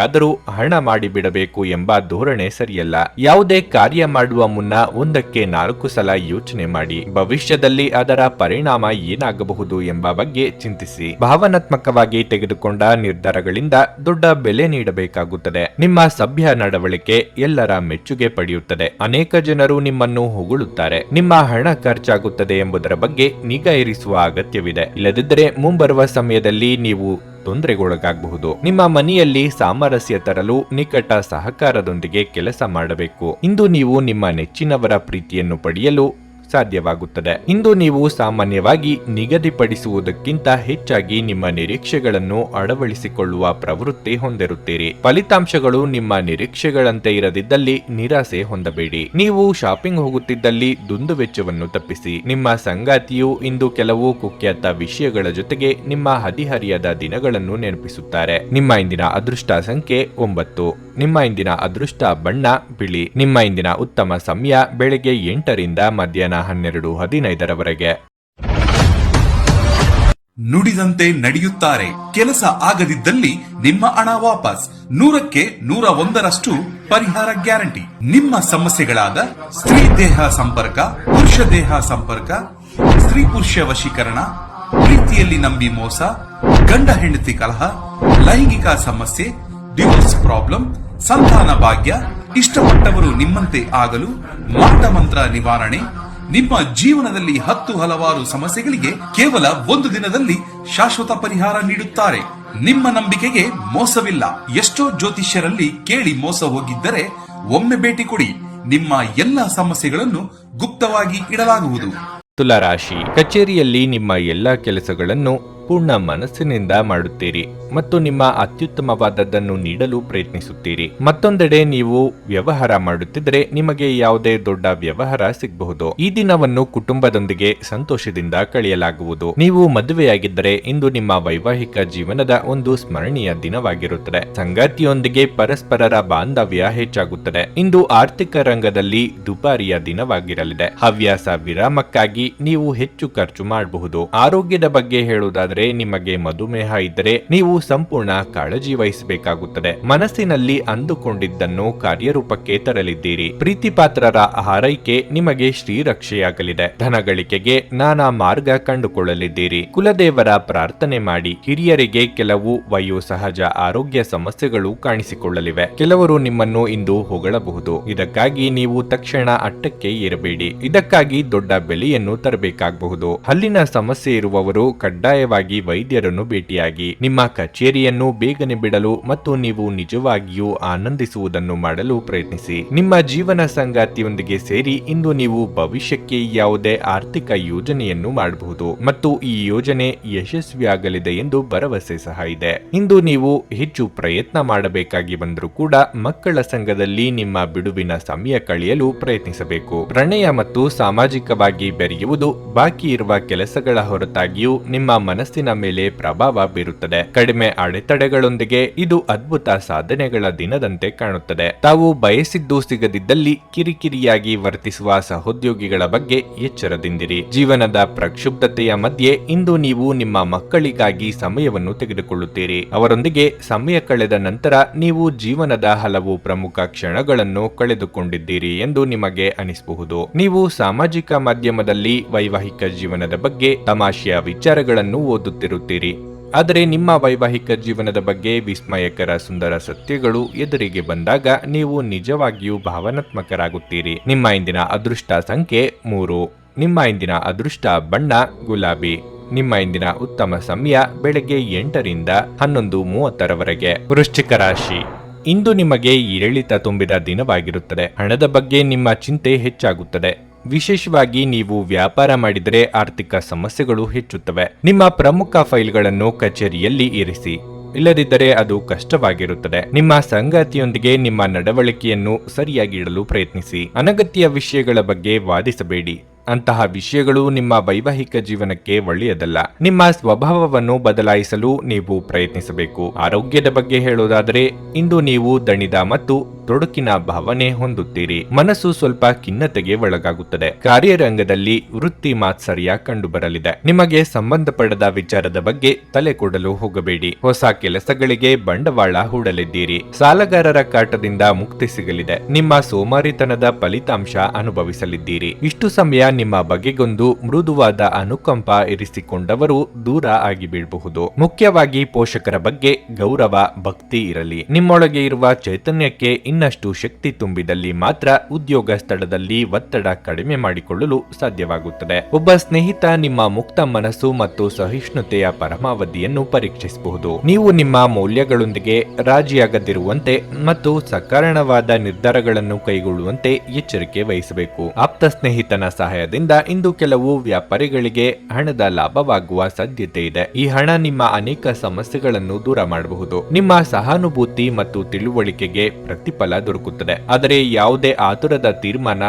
ಆದರೂ ಹಣ ಮಾಡಿಬಿಡಬೇಕು ಎಂಬ ಧೋರಣೆ ಸರಿಯಲ್ಲ. ಯಾವುದೇ ಕಾರ್ಯ ಮಾಡುವ ಮುನ್ನ 1ಕ್ಕೆ 4 ಸಲ ಯೋಚನೆ ಮಾಡಿ. ಭವಿಷ್ಯದಲ್ಲಿ ಅದರ ಪರಿಣಾಮ ಏನಾಗಬಹುದು ಎಂಬ ಬಗ್ಗೆ ಚಿಂತಿಸಿ. ಭಾವನಾತ್ಮಕವಾಗಿ ತೆಗೆದುಕೊಂಡ ನಿರ್ಧಾರಗಳಿಂದ ದೊಡ್ಡ ಬೆಲೆ ನೀಡಬೇಕಾಗುತ್ತದೆ. ನಿಮ್ಮ ಸಭ್ಯ ನಡವಳಿಕೆ ಎಲ್ಲರ ಮೆಚ್ಚುಗೆ ಪಡೆಯುತ್ತದೆ. ಅನೇಕ ಜನರು ನಿಮ್ಮನ್ನು ಹೊಗಳುತ್ತಾರೆ. ನಿಮ್ಮ ಹಣ ಖರ್ಚಾಗುತ್ತದೆ ಎಂಬುದರ ಬಗ್ಗೆ ನಿಗಾ ಇರಿಸುವ ಅಗತ್ಯವಿದೆ. ಇಲ್ಲದಿದ್ದರೆ ಮುಂಬರುವ ಸಮಯದಲ್ಲಿ ನೀವು ತೊಂದರೆಗೊಳಗಾಗಬಹುದು. ನಿಮ್ಮ ಮನೆಯಲ್ಲಿ ಸಾಮರಸ್ಯ ತರಲು ನಿಕಟ ಸಹಕಾರದೊಂದಿಗೆ ಕೆಲಸ ಮಾಡಬೇಕು. ಇಂದು ನೀವು ನಿಮ್ಮ ನೆಚ್ಚಿನವರ ಪ್ರೀತಿಯನ್ನು ಪಡೆಯಲು ಸಾಧ್ಯವಾಗುತ್ತದೆ. ಇಂದು ನೀವು ಸಾಮಾನ್ಯವಾಗಿ ನಿಗದಿಪಡಿಸುವುದಕ್ಕಿಂತ ಹೆಚ್ಚಾಗಿ ನಿಮ್ಮ ನಿರೀಕ್ಷೆಗಳನ್ನು ಅಳವಡಿಸಿಕೊಳ್ಳುವ ಪ್ರವೃತ್ತಿ ಹೊಂದಿರುತ್ತೀರಿ. ಫಲಿತಾಂಶಗಳು ನಿಮ್ಮ ನಿರೀಕ್ಷೆಗಳಂತೆ ಇರದಿದ್ದಲ್ಲಿ ನಿರಾಸೆ ಹೊಂದಬೇಡಿ. ನೀವು ಶಾಪಿಂಗ್ ಹೋಗುತ್ತಿದ್ದಲ್ಲಿ ದುಂದುವೆಚ್ಚವನ್ನು ತಪ್ಪಿಸಿ. ನಿಮ್ಮ ಸಂಗಾತಿಯು ಇಂದು ಕೆಲವು ಕುಖ್ಯಾತ ವಿಷಯಗಳ ಜೊತೆಗೆ ನಿಮ್ಮ ಹದಿಹರಿಯದ ದಿನಗಳನ್ನು ನೆನಪಿಸುತ್ತಾರೆ. ನಿಮ್ಮ ಇಂದಿನ ಅದೃಷ್ಟ ಸಂಖ್ಯೆ 9. ನಿಮ್ಮ ಇಂದಿನ ಅದೃಷ್ಟ ಬಣ್ಣ ಬಿಳಿ. ನಿಮ್ಮ ಇಂದಿನ ಉತ್ತಮ ಸಮಯ ಬೆಳಗ್ಗೆ 8ರಿಂದ ಮಧ್ಯಾಹ್ನ 12:15ರವರೆಗೆ. ನುಡಿದಂತೆ ನಡೆಯುತ್ತಾರೆ. ಕೆಲಸ ಆಗದಿದ್ದಲ್ಲಿ ನಿಮ್ಮ ಹಣ ವಾಪಸ್. 100ಕ್ಕೆ 101ರಷ್ಟು ಪರಿಹಾರ ಗ್ಯಾರಂಟಿ. ನಿಮ್ಮ ಸಮಸ್ಯೆಗಳಾದ ಸ್ತ್ರೀ ದೇಹ ಸಂಪರ್ಕ, ಪುರುಷ ದೇಹ ಸಂಪರ್ಕ, ಸ್ತ್ರೀ ಪುರುಷ ವಶೀಕರಣ, ಪ್ರೀತಿಯಲ್ಲಿ ನಂಬಿ ಮೋಸ, ಗಂಡ ಹೆಂಡತಿ ಕಲಹ, ಲೈಂಗಿಕ ಸಮಸ್ಯೆ, ಡಿವೋರ್ಸ್ ಪ್ರಾಬ್ಲಮ್, ಸಂತಾನ ಭಾಗ್ಯ, ಇಷ್ಟಪಟ್ಟವರು ನಿಮ್ಮಂತೆ ಆಗಲು ಮಾಟ ಮಂತ್ರ ನಿವಾರಣೆ, ನಿಮ್ಮ ಜೀವನದಲ್ಲಿ 10 ಹಲವಾರು ಸಮಸ್ಯೆಗಳಿಗೆ ಕೇವಲ 1 ದಿನದಲ್ಲಿ ಶಾಶ್ವತ ಪರಿಹಾರ ನೀಡುತ್ತಾರೆ. ನಿಮ್ಮ ನಂಬಿಕೆಗೆ ಮೋಸವಿಲ್ಲ. ಎಷ್ಟೋ ಜ್ಯೋತಿಷ್ಯರಲ್ಲಿ ಕೇಳಿ ಮೋಸ ಹೋಗಿದ್ದರೆ ಒಮ್ಮೆ ಭೇಟಿ ಕೊಡಿ. ನಿಮ್ಮ ಎಲ್ಲ ಸಮಸ್ಯೆಗಳನ್ನು ಗುಪ್ತವಾಗಿ ಇಡಲಾಗುವುದು. ತುಲಾರಾಶಿ. ಕಚೇರಿಯಲ್ಲಿ ನಿಮ್ಮ ಎಲ್ಲ ಕೆಲಸಗಳನ್ನು ಪೂರ್ಣ ಮನಸ್ಸಿನಿಂದ ಮಾಡುತ್ತೀರಿ ಮತ್ತು ನಿಮ್ಮ ಅತ್ಯುತ್ತಮವಾದದ್ದನ್ನು ನೀಡಲು ಪ್ರಯತ್ನಿಸುತ್ತೀರಿ. ಮತ್ತೊಂದೆಡೆ ನೀವು ವ್ಯವಹಾರ ಮಾಡುತ್ತಿದ್ದರೆ ನಿಮಗೆ ಯಾವುದೇ ದೊಡ್ಡ ವ್ಯವಹಾರ ಸಿಗಬಹುದು. ಈ ದಿನವನ್ನು ಕುಟುಂಬದೊಂದಿಗೆ ಸಂತೋಷದಿಂದ ಕಳೆಯಲಾಗುವುದು. ನೀವು ಮದುವೆಯಾಗಿದ್ದರೆ ಇಂದು ನಿಮ್ಮ ವೈವಾಹಿಕ ಜೀವನದ ಒಂದು ಸ್ಮರಣೀಯ ದಿನವಾಗಿರುತ್ತದೆ. ಸಂಗಾತಿಯೊಂದಿಗೆ ಪರಸ್ಪರರ ಬಾಂಧವ್ಯ ಹೆಚ್ಚಾಗುತ್ತದೆ. ಇಂದು ಆರ್ಥಿಕ ರಂಗದಲ್ಲಿ ದುಬಾರಿಯ ದಿನವಾಗಿರಲಿದೆ. ಹವ್ಯಾಸ ವಿರಾಮಕ್ಕಾಗಿ ನೀವು ಹೆಚ್ಚು ಖರ್ಚು ಮಾಡಬಹುದು. ಆರೋಗ್ಯದ ಬಗ್ಗೆ ಹೇಳುವುದಾದರೆ ಆದರೆ ನಿಮಗೆ ಮಧುಮೇಹ ಇದ್ದರೆ ನೀವು ಸಂಪೂರ್ಣ ಕಾಳಜಿ ವಹಿಸಬೇಕಾಗುತ್ತದೆ. ಮನಸ್ಸಿನಲ್ಲಿ ಅಂದುಕೊಂಡಿದ್ದನ್ನು ಕಾರ್ಯರೂಪಕ್ಕೆ ತರಲಿದ್ದೀರಿ. ಪ್ರೀತಿ ಪಾತ್ರರ ಹಾರೈಕೆ ನಿಮಗೆ ಶ್ರೀರಕ್ಷೆಯಾಗಲಿದೆ. ಧನ ಗಳಿಕೆಗೆ ನಾನಾ ಮಾರ್ಗ ಕಂಡುಕೊಳ್ಳಲಿದ್ದೀರಿ. ಕುಲದೇವರ ಪ್ರಾರ್ಥನೆ ಮಾಡಿ. ಹಿರಿಯರಿಗೆ ಕೆಲವು ವಯೋಸಹಜ ಆರೋಗ್ಯ ಸಮಸ್ಯೆಗಳು ಕಾಣಿಸಿಕೊಳ್ಳಲಿವೆ. ಕೆಲವರು ನಿಮ್ಮನ್ನು ಇಂದು ಹೊಗಳಬಹುದು. ಇದಕ್ಕಾಗಿ ನೀವು ತಕ್ಷಣ ಅಟ್ಟಕ್ಕೆ ಏರಬೇಡಿ. ಇದಕ್ಕಾಗಿ ದೊಡ್ಡ ಬೆಲೆಯನ್ನು ತರಬೇಕಾಗಬಹುದು. ಹಲ್ಲಿನ ಸಮಸ್ಯೆ ಇರುವವರು ಕಡ್ಡಾಯವಾಗಿ ವೈದ್ಯರನ್ನು ಭೇಟಿಯಾಗಿ. ನಿಮ್ಮ ಕಚೇರಿಯನ್ನು ಬೇಗನೆ ಬಿಡಲು ಮತ್ತು ನೀವು ನಿಜವಾಗಿಯೂ ಆನಂದಿಸುವುದನ್ನು ಮಾಡಲು ಪ್ರಯತ್ನಿಸಿ. ನಿಮ್ಮ ಜೀವನ ಸಂಗಾತಿಯೊಂದಿಗೆ ಸೇರಿ ಇಂದು ನೀವು ಭವಿಷ್ಯಕ್ಕೆ ಯಾವುದೇ ಆರ್ಥಿಕ ಯೋಜನೆಯನ್ನು ಮಾಡಬಹುದು ಮತ್ತು ಈ ಯೋಜನೆ ಯಶಸ್ವಿಯಾಗಲಿದೆ ಎಂದು ಭರವಸೆ ಸಹ ಇದೆ. ಇಂದು ನೀವು ಹೆಚ್ಚು ಪ್ರಯತ್ನ ಮಾಡಬೇಕಾಗಿ ಬಂದರೂ ಕೂಡ ಮಕ್ಕಳ ಸಂಘದಲ್ಲಿ ನಿಮ್ಮ ಬಿಡುವಿನ ಸಮಯ ಕಳೆಯಲು ಪ್ರಯತ್ನಿಸಬೇಕು. ಪ್ರಣಯ ಮತ್ತು ಸಾಮಾಜಿಕವಾಗಿ ಬೆರೆಯುವುದು ಬಾಕಿ ಇರುವ ಕೆಲಸಗಳ ಹೊರತಾಗಿಯೂ ನಿಮ್ಮ ಮನಸ್ಸಿನ ಮೇಲೆ ಪ್ರಭಾವ ಬೀರುತ್ತದೆ. ಕಡಿಮೆ ಅಡೆತಡೆಗಳೊಂದಿಗೆ ಇದು ಅದ್ಭುತ ಸಾಧನೆಗಳ ದಿನದಂತೆ ಕಾಣುತ್ತದೆ. ತಾವು ಬಯಸಿದ್ದು ಸಿಗದಿದ್ದಲ್ಲಿ ಕಿರಿಕಿರಿಯಾಗಿ ವರ್ತಿಸುವ ಸಹೋದ್ಯೋಗಿಗಳ ಬಗ್ಗೆ ಎಚ್ಚರದಿಂದಿರಿ. ಜೀವನದ ಪ್ರಕ್ಷುಬ್ಧತೆಯ ಮಧ್ಯೆ ಇಂದು ನೀವು ನಿಮ್ಮ ಮಕ್ಕಳಿಗಾಗಿ ಸಮಯವನ್ನು ತೆಗೆದುಕೊಳ್ಳುತ್ತೀರಿ. ಅವರೊಂದಿಗೆ ಸಮಯ ಕಳೆದ ನಂತರ ನೀವು ಜೀವನದ ಹಲವು ಪ್ರಮುಖ ಕ್ಷಣಗಳನ್ನು ಕಳೆದುಕೊಂಡಿದ್ದೀರಿ ಎಂದು ನಿಮಗೆ ಅನಿಸಬಹುದು. ನೀವು ಸಾಮಾಜಿಕ ಮಾಧ್ಯಮದಲ್ಲಿ ವೈವಾಹಿಕ ಜೀವನದ ಬಗ್ಗೆ ತಮಾಷೆಯ ವಿಚಾರಗಳನ್ನು ಓದುತ್ತಿರುತ್ತೀರಿ. ಆದರೆ ನಿಮ್ಮ ವೈವಾಹಿಕ ಜೀವನದ ಬಗ್ಗೆ ವಿಸ್ಮಯಕರ ಸುಂದರ ಸತ್ಯಗಳು ಎದುರಿಗೆ ಬಂದಾಗ ನೀವು ನಿಜವಾಗಿಯೂ ಭಾವನಾತ್ಮಕರಾಗುತ್ತೀರಿ. ನಿಮ್ಮ ಇಂದಿನ ಅದೃಷ್ಟ ಸಂಖ್ಯೆ 3. ನಿಮ್ಮ ಇಂದಿನ ಅದೃಷ್ಟ ಬಣ್ಣ ಗುಲಾಬಿ. ನಿಮ್ಮ ಇಂದಿನ ಉತ್ತಮ ಸಮಯ ಬೆಳಗ್ಗೆ 8 ರಿಂದ 11:30 ವೃಶ್ಚಿಕ ರಾಶಿ. ಇಂದು ನಿಮಗೆ ಏರಿಳಿತ ತುಂಬಿದ ದಿನವಾಗಿರುತ್ತದೆ. ಹಣದ ಬಗ್ಗೆ ನಿಮ್ಮ ಚಿಂತೆ ಹೆಚ್ಚಾಗುತ್ತದೆ. ವಿಶೇಷವಾಗಿ ನೀವು ವ್ಯಾಪಾರ ಮಾಡಿದರೆ ಆರ್ಥಿಕ ಸಮಸ್ಯೆಗಳು ಹೆಚ್ಚುತ್ತವೆ. ನಿಮ್ಮ ಪ್ರಮುಖ ಫೈಲ್ಗಳನ್ನು ಕಚೇರಿಯಲ್ಲಿ ಇರಿಸಿ, ಇಲ್ಲದಿದ್ದರೆ ಅದು ಕಷ್ಟವಾಗಿರುತ್ತದೆ. ನಿಮ್ಮ ಸಂಗಾತಿಯೊಂದಿಗೆ ನಿಮ್ಮ ನಡವಳಿಕೆಯನ್ನು ಸರಿಯಾಗಿ ಇಡಲು ಪ್ರಯತ್ನಿಸಿ. ಅನಗತ್ಯ ವಿಷಯಗಳ ಬಗ್ಗೆ ವಾದಿಸಬೇಡಿ. ಅಂತಹ ವಿಷಯಗಳು ನಿಮ್ಮ ವೈವಾಹಿಕ ಜೀವನಕ್ಕೆ ಒಳ್ಳೆಯದಲ್ಲ. ನಿಮ್ಮ ಸ್ವಭಾವವನ್ನು ಬದಲಾಯಿಸಲು ನೀವು ಪ್ರಯತ್ನಿಸಬೇಕು. ಆರೋಗ್ಯದ ಬಗ್ಗೆ ಹೇಳುವುದಾದರೆ ಇಂದು ನೀವು ದಣಿದ ಮತ್ತು ತೊಡಕಿನ ಭಾವನೆ ಹೊಂದುತ್ತೀರಿ. ಮನಸ್ಸು ಸ್ವಲ್ಪ ಖಿನ್ನತೆಗೆ ಒಳಗಾಗುತ್ತದೆ. ಕಾರ್ಯರಂಗದಲ್ಲಿ ವೃತ್ತಿ ಮಾತ್ಸರ್ಯ ಕಂಡುಬರಲಿದೆ. ನಿಮಗೆ ಸಂಬಂಧಪಡದ ವಿಚಾರದ ಬಗ್ಗೆ ತಲೆ ಕೊಡಲು ಹೋಗಬೇಡಿ. ಹೊಸ ಕೆಲಸಗಳಿಗೆ ಬಂಡವಾಳ ಹೂಡಲಿದ್ದೀರಿ. ಸಾಲಗಾರರ ಕಾಟದಿಂದ ಮುಕ್ತಿ ಸಿಗಲಿದೆ. ನಿಮ್ಮ ಸೋಮಾರಿತನದ ಫಲಿತಾಂಶ ಅನುಭವಿಸಲಿದ್ದೀರಿ. ಇಷ್ಟು ಸಮಯ ನಿಮ್ಮ ಬಗೆಗೊಂದು ಮೃದುವಾದ ಅನುಕಂಪ ಇರಿಸಿಕೊಂಡವರು ದೂರ ಆಗಿ ಬೀಳಬಹುದು. ಮುಖ್ಯವಾಗಿ ಪೋಷಕರ ಬಗ್ಗೆ ಗೌರವ, ಭಕ್ತಿ ಇರಲಿ. ನಿಮ್ಮೊಳಗೆ ಇರುವ ಚೈತನ್ಯಕ್ಕೆ ಇನ್ನಷ್ಟು ಶಕ್ತಿ ತುಂಬಿದಲ್ಲಿ ಮಾತ್ರ ಉದ್ಯೋಗ ಸ್ಥಳದಲ್ಲಿ ಒತ್ತಡ ಕಡಿಮೆ ಮಾಡಿಕೊಳ್ಳಲು ಸಾಧ್ಯವಾಗುತ್ತದೆ. ಒಬ್ಬ ಸ್ನೇಹಿತ ನಿಮ್ಮ ಮುಕ್ತ ಮನಸ್ಸು ಮತ್ತು ಸಹಿಷ್ಣುತೆಯ ಪರಮಾವಧಿಯನ್ನು ಪರೀಕ್ಷಿಸಬಹುದು. ನೀವು ನಿಮ್ಮ ಮೌಲ್ಯಗಳೊಂದಿಗೆ ರಾಜಿಯಾಗದಿರುವಂತೆ ಮತ್ತು ಸಕಾರಣವಾದ ನಿರ್ಧಾರಗಳನ್ನು ಕೈಗೊಳ್ಳುವಂತೆ ಎಚ್ಚರಿಕೆ ವಹಿಸಬೇಕು. ಆಪ್ತ ಸ್ನೇಹಿತನ ಸಹಾಯದಿಂದ ಇಂದು ಕೆಲವು ವ್ಯಾಪಾರಿಗಳಿಗೆ ಹಣದ ಲಾಭವಾಗುವ ಸಾಧ್ಯತೆ ಇದೆ. ಈ ಹಣ ನಿಮ್ಮ ಅನೇಕ ಸಮಸ್ಯೆಗಳನ್ನು ದೂರ ಮಾಡಬಹುದು. ನಿಮ್ಮ ಸಹಾನುಭೂತಿ ಮತ್ತು ತಿಳುವಳಿಕೆಗೆ ಪ್ರತಿಫಲ ದೊರಕುತ್ತದೆ. ಆದರೆ ಯಾವುದೇ ಆತುರದ ತೀರ್ಮಾನ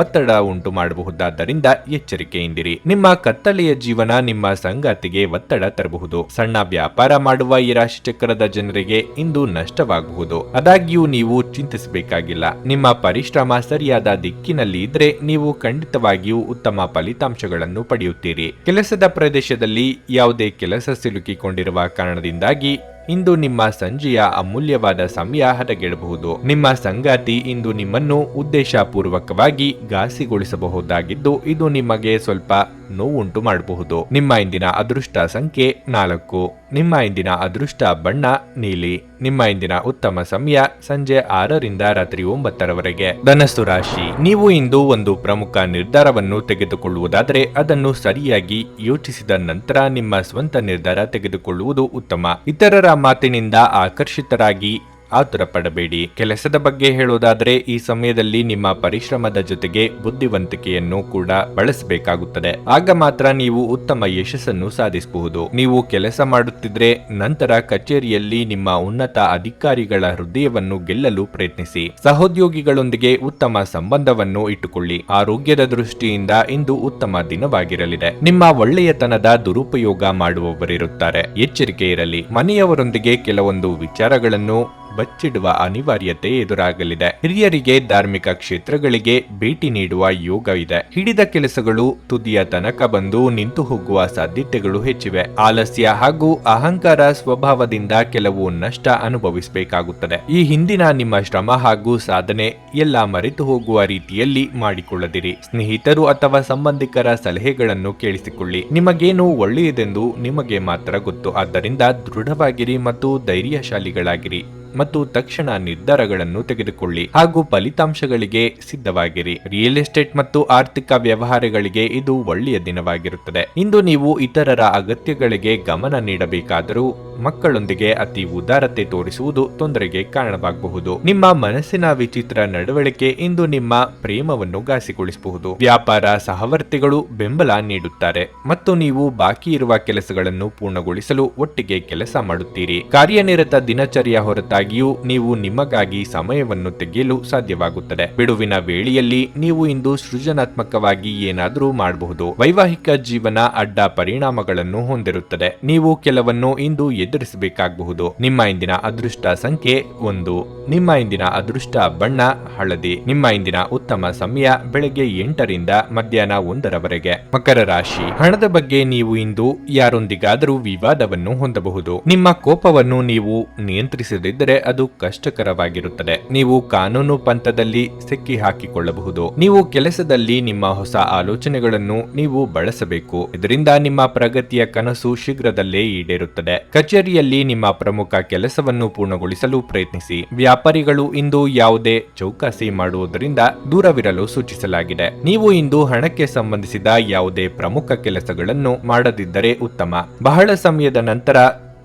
ಒತ್ತಡ ಉಂಟು ಮಾಡಬಹುದಾದ್ದರಿಂದ ಎಚ್ಚರಿಕೆಯಿಂದಿರಿ. ನಿಮ್ಮ ಕತ್ತಲೆಯ ಜೀವನ ನಿಮ್ಮ ಸಂಗಾತಿಗೆ ಒತ್ತಡ ತರಬಹುದು. ಸಣ್ಣ ವ್ಯಾಪಾರ ಮಾಡುವ ಈ ರಾಶಿ ಚಕ್ರದ ಜನರಿಗೆ ಇಂದು ನಷ್ಟವಾಗಬಹುದು. ಆದಾಗ್ಯೂ ನೀವು ಚಿಂತಿಸಬೇಕಾಗಿಲ್ಲ. ನಿಮ್ಮ ಪರಿಶ್ರಮ ಸರಿಯಾದ ದಿಕ್ಕಿನಲ್ಲಿ ಇದ್ರೆ ನೀವು ಖಂಡಿತವಾಗಿಯೂ ಉತ್ತಮ ಫಲಿತಾಂಶಗಳನ್ನು ಪಡೆಯುತ್ತೀರಿ. ಕೆಲಸದ ಪ್ರದೇಶದಲ್ಲಿ ಯಾವುದೇ ಕೆಲಸ ಸಿಲುಕಿಕೊಂಡಿರುವ ಕಾರಣದಿಂದಾಗಿ ಇಂದು ನಿಮ್ಮ ಸಂಜೆಯ ಅಮೂಲ್ಯವಾದ ಸಮಯ ಹದಗೆಡಬಹುದು. ನಿಮ್ಮ ಸಂಗಾತಿ ಇಂದು ನಿಮ್ಮನ್ನು ಉದ್ದೇಶಪೂರ್ವಕವಾಗಿ ಘಾಸಿಗೊಳಿಸಬಹುದಾಗಿದ್ದು ಇದು ನಿಮಗೆ ಸ್ವಲ್ಪ ನೋವುಂಟು ಮಾಡಬಹುದು. ನಿಮ್ಮ ಇಂದಿನ ಅದೃಷ್ಟ ಸಂಖ್ಯೆ 4. ನಿಮ್ಮ ಇಂದಿನ ಅದೃಷ್ಟ ಬಣ್ಣ ನೀಲಿ. ನಿಮ್ಮ ಇಂದಿನ ಉತ್ತಮ ಸಮಯ ಸಂಜೆ 6 ರಿಂದ ರಾತ್ರಿ 9 ಧನಸ್ಸು ರಾಶಿ. ನೀವು ಇಂದು ಒಂದು ಪ್ರಮುಖ ನಿರ್ಧಾರವನ್ನು ತೆಗೆದುಕೊಳ್ಳುವುದಾದರೆ ಅದನ್ನು ಸರಿಯಾಗಿ ಯೋಚಿಸಿದ ನಂತರ ನಿಮ್ಮ ಸ್ವಂತ ನಿರ್ಧಾರ ತೆಗೆದುಕೊಳ್ಳುವುದು ಉತ್ತಮ. ಇತರರ ಮಾತಿನಿಂದ ಆಕರ್ಷಿತರಾಗಿ ಆತುರ ಪಡಬೇಡಿ. ಕೆಲಸದ ಬಗ್ಗೆ ಹೇಳುವುದಾದರೆ ಈ ಸಮಯದಲ್ಲಿ ನಿಮ್ಮ ಪರಿಶ್ರಮದ ಜೊತೆಗೆ ಬುದ್ಧಿವಂತಿಕೆಯನ್ನು ಕೂಡ ಬಳಸಬೇಕಾಗುತ್ತದೆ. ಆಗ ಮಾತ್ರ ನೀವು ಉತ್ತಮ ಯಶಸ್ಸನ್ನು ಸಾಧಿಸಬಹುದು. ನೀವು ಕೆಲಸ ಮಾಡುತ್ತಿದ್ರೆ ನಂತರ ಕಚೇರಿಯಲ್ಲಿ ನಿಮ್ಮ ಉನ್ನತ ಅಧಿಕಾರಿಗಳ ಹೃದಯವನ್ನು ಗೆಲ್ಲಲು ಪ್ರಯತ್ನಿಸಿ. ಸಹೋದ್ಯೋಗಿಗಳೊಂದಿಗೆ ಉತ್ತಮ ಸಂಬಂಧವನ್ನು ಇಟ್ಟುಕೊಳ್ಳಿ. ಆರೋಗ್ಯದ ದೃಷ್ಟಿಯಿಂದ ಇಂದು ಉತ್ತಮ ದಿನವಾಗಿರಲಿದೆ. ನಿಮ್ಮ ಒಳ್ಳೆಯತನದ ದುರುಪಯೋಗ ಮಾಡುವವರಿರುತ್ತಾರೆ. ಎಚ್ಚರಿಕೆ ಇರಲಿ. ಮನೆಯವರೊಂದಿಗೆ ಕೆಲವೊಂದು ವಿಚಾರಗಳನ್ನು ಬಚ್ಚಿಡುವ ಅನಿವಾರ್ಯತೆ ಎದುರಾಗಲಿದೆ. ಹಿರಿಯರಿಗೆ ಧಾರ್ಮಿಕ ಕ್ಷೇತ್ರಗಳಿಗೆ ಭೇಟಿ ನೀಡುವ ಯೋಗ ಇದೆ. ಹಿಡಿದ ಕೆಲಸಗಳು ತುದಿಯ ತನಕ ಬಂದು ನಿಂತು ಹೋಗುವ ಸಾಧ್ಯತೆಗಳು ಹೆಚ್ಚಿವೆ. ಆಲಸ್ಯ ಹಾಗೂ ಅಹಂಕಾರ ಸ್ವಭಾವದಿಂದ ಕೆಲವು ನಷ್ಟ ಅನುಭವಿಸಬೇಕಾಗುತ್ತದೆ. ಈ ಹಿಂದಿನ ನಿಮ್ಮ ಶ್ರಮ ಹಾಗೂ ಸಾಧನೆ ಎಲ್ಲ ಮರೆತು ಹೋಗುವ ರೀತಿಯಲ್ಲಿ ಮಾಡಿಕೊಳ್ಳದಿರಿ. ಸ್ನೇಹಿತರು ಅಥವಾ ಸಂಬಂಧಿಕರ ಸಲಹೆಗಳನ್ನು ಕೇಳಿಸಿಕೊಳ್ಳಿ. ನಿಮಗೇನು ಒಳ್ಳೆಯದೆಂದು ನಿಮಗೆ ಮಾತ್ರ ಗೊತ್ತು. ಆದ್ದರಿಂದ ದೃಢವಾಗಿರಿ ಮತ್ತು ಧೈರ್ಯಶಾಲಿಗಳಾಗಿರಿ ಮತ್ತು ತಕ್ಷಣ ನಿರ್ಧಾರಗಳನ್ನು ತೆಗೆದುಕೊಳ್ಳಿ ಹಾಗೂ ಫಲಿತಾಂಶಗಳಿಗೆ ಸಿದ್ಧವಾಗಿರಿ. ರಿಯಲ್ ಎಸ್ಟೇಟ್ ಮತ್ತು ಆರ್ಥಿಕ ವ್ಯವಹಾರಗಳಿಗೆ ಇದು ಒಳ್ಳೆಯ ದಿನವಾಗಿರುತ್ತದೆ. ಇಂದು ನೀವು ಇತರರ ಅಗತ್ಯಗಳಿಗೆ ಗಮನ ನೀಡಬೇಕಾದರೂ ಮಕ್ಕಳೊಂದಿಗೆ ಅತಿ ಉದಾರತೆ ತೋರಿಸುವುದು ತೊಂದರೆಗೆ ಕಾರಣವಾಗಬಹುದು. ನಿಮ್ಮ ಮನಸ್ಸಿನ ವಿಚಿತ್ರ ನಡವಳಿಕೆ ಇಂದು ನಿಮ್ಮ ಪ್ರೇಮವನ್ನು ಘಾಸಿಗೊಳಿಸಬಹುದು. ವ್ಯಾಪಾರ ಸಹವರ್ತಿಗಳು ಬೆಂಬಲ ನೀಡುತ್ತಾರೆ ಮತ್ತು ನೀವು ಬಾಕಿ ಇರುವ ಕೆಲಸಗಳನ್ನು ಪೂರ್ಣಗೊಳಿಸಲು ಒಟ್ಟಿಗೆ ಕೆಲಸ ಮಾಡುತ್ತೀರಿ. ಕಾರ್ಯನಿರತ ದಿನಚರಿಯ ಹೊರತಾಗಿಯೂ ನೀವು ನಿಮಗಾಗಿ ಸಮಯವನ್ನು ತೆಗೆಯಲು ಸಾಧ್ಯವಾಗುತ್ತದೆ. ಬಿಡುವಿನ ವೇಳೆಯಲ್ಲಿ ನೀವು ಇಂದು ಸೃಜನಾತ್ಮಕವಾಗಿ ಏನಾದರೂ ಮಾಡಬಹುದು. ವೈವಾಹಿಕ ಜೀವನ ಅಡ್ಡ ಪರಿಣಾಮಗಳನ್ನು ಹೊಂದಿರುತ್ತದೆ. ನೀವು ಕೆಲವನ್ನು ಇಂದು ಎದುರಿಸಬೇಕಾಗಬಹುದು. ನಿಮ್ಮ ಇಂದಿನ ಅದೃಷ್ಟ ಸಂಖ್ಯೆ 1. ನಿಮ್ಮ ಇಂದಿನ ಅದೃಷ್ಟ ಬಣ್ಣ ಹಳದಿ. ನಿಮ್ಮ ಇಂದಿನ ಉತ್ತಮ ಸಮಯ ಬೆಳಗ್ಗೆ 8 ರಿಂದ ಮಧ್ಯಾಹ್ನ 1 ರವರೆಗೆ. ಮಕರ ರಾಶಿ. ಹಣದ ಬಗ್ಗೆ ನೀವು ಇಂದು ಯಾರೊಂದಿಗಾದರೂ ವಿವಾದವನ್ನು ಹೊಂದಬಹುದು. ನಿಮ್ಮ ಕೋಪವನ್ನು ನೀವು ನಿಯಂತ್ರಿಸದಿದ್ದರೆ ಅದು ಕಷ್ಟಕರವಾಗಿರುತ್ತದೆ. ನೀವು ಕಾನೂನು ಪಂಥದಲ್ಲಿ ಸಿಕ್ಕಿ ಹಾಕಿಕೊಳ್ಳಬಹುದು. ನೀವು ಕೆಲಸದಲ್ಲಿ ನಿಮ್ಮ ಹೊಸ ಆಲೋಚನೆಗಳನ್ನು ನೀವು ಬಳಸಬೇಕು. ಇದರಿಂದ ನಿಮ್ಮ ಪ್ರಗತಿಯ ಕನಸು ಶೀಘ್ರದಲ್ಲೇ ಈಡೇರುತ್ತದೆ. ಕಚೇರಿಯಲ್ಲಿ ನಿಮ್ಮ ಪ್ರಮುಖ ಕೆಲಸವನ್ನು ಪೂರ್ಣಗೊಳಿಸಲು ಪ್ರಯತ್ನಿಸಿ. ವ್ಯಾಪಾರಿಗಳು ಇಂದು ಯಾವುದೇ ಚೌಕಾಸಿ ಮಾಡುವುದರಿಂದ ದೂರವಿರಲು ಸೂಚಿಸಲಾಗಿದೆ. ನೀವು ಇಂದು ಹಣಕ್ಕೆ ಸಂಬಂಧಿಸಿದ ಯಾವುದೇ ಪ್ರಮುಖ ಕೆಲಸಗಳನ್ನು ಮಾಡದಿದ್ದರೆ ಉತ್ತಮ. ಬಹಳ ಸಮಯದ ನಂತರ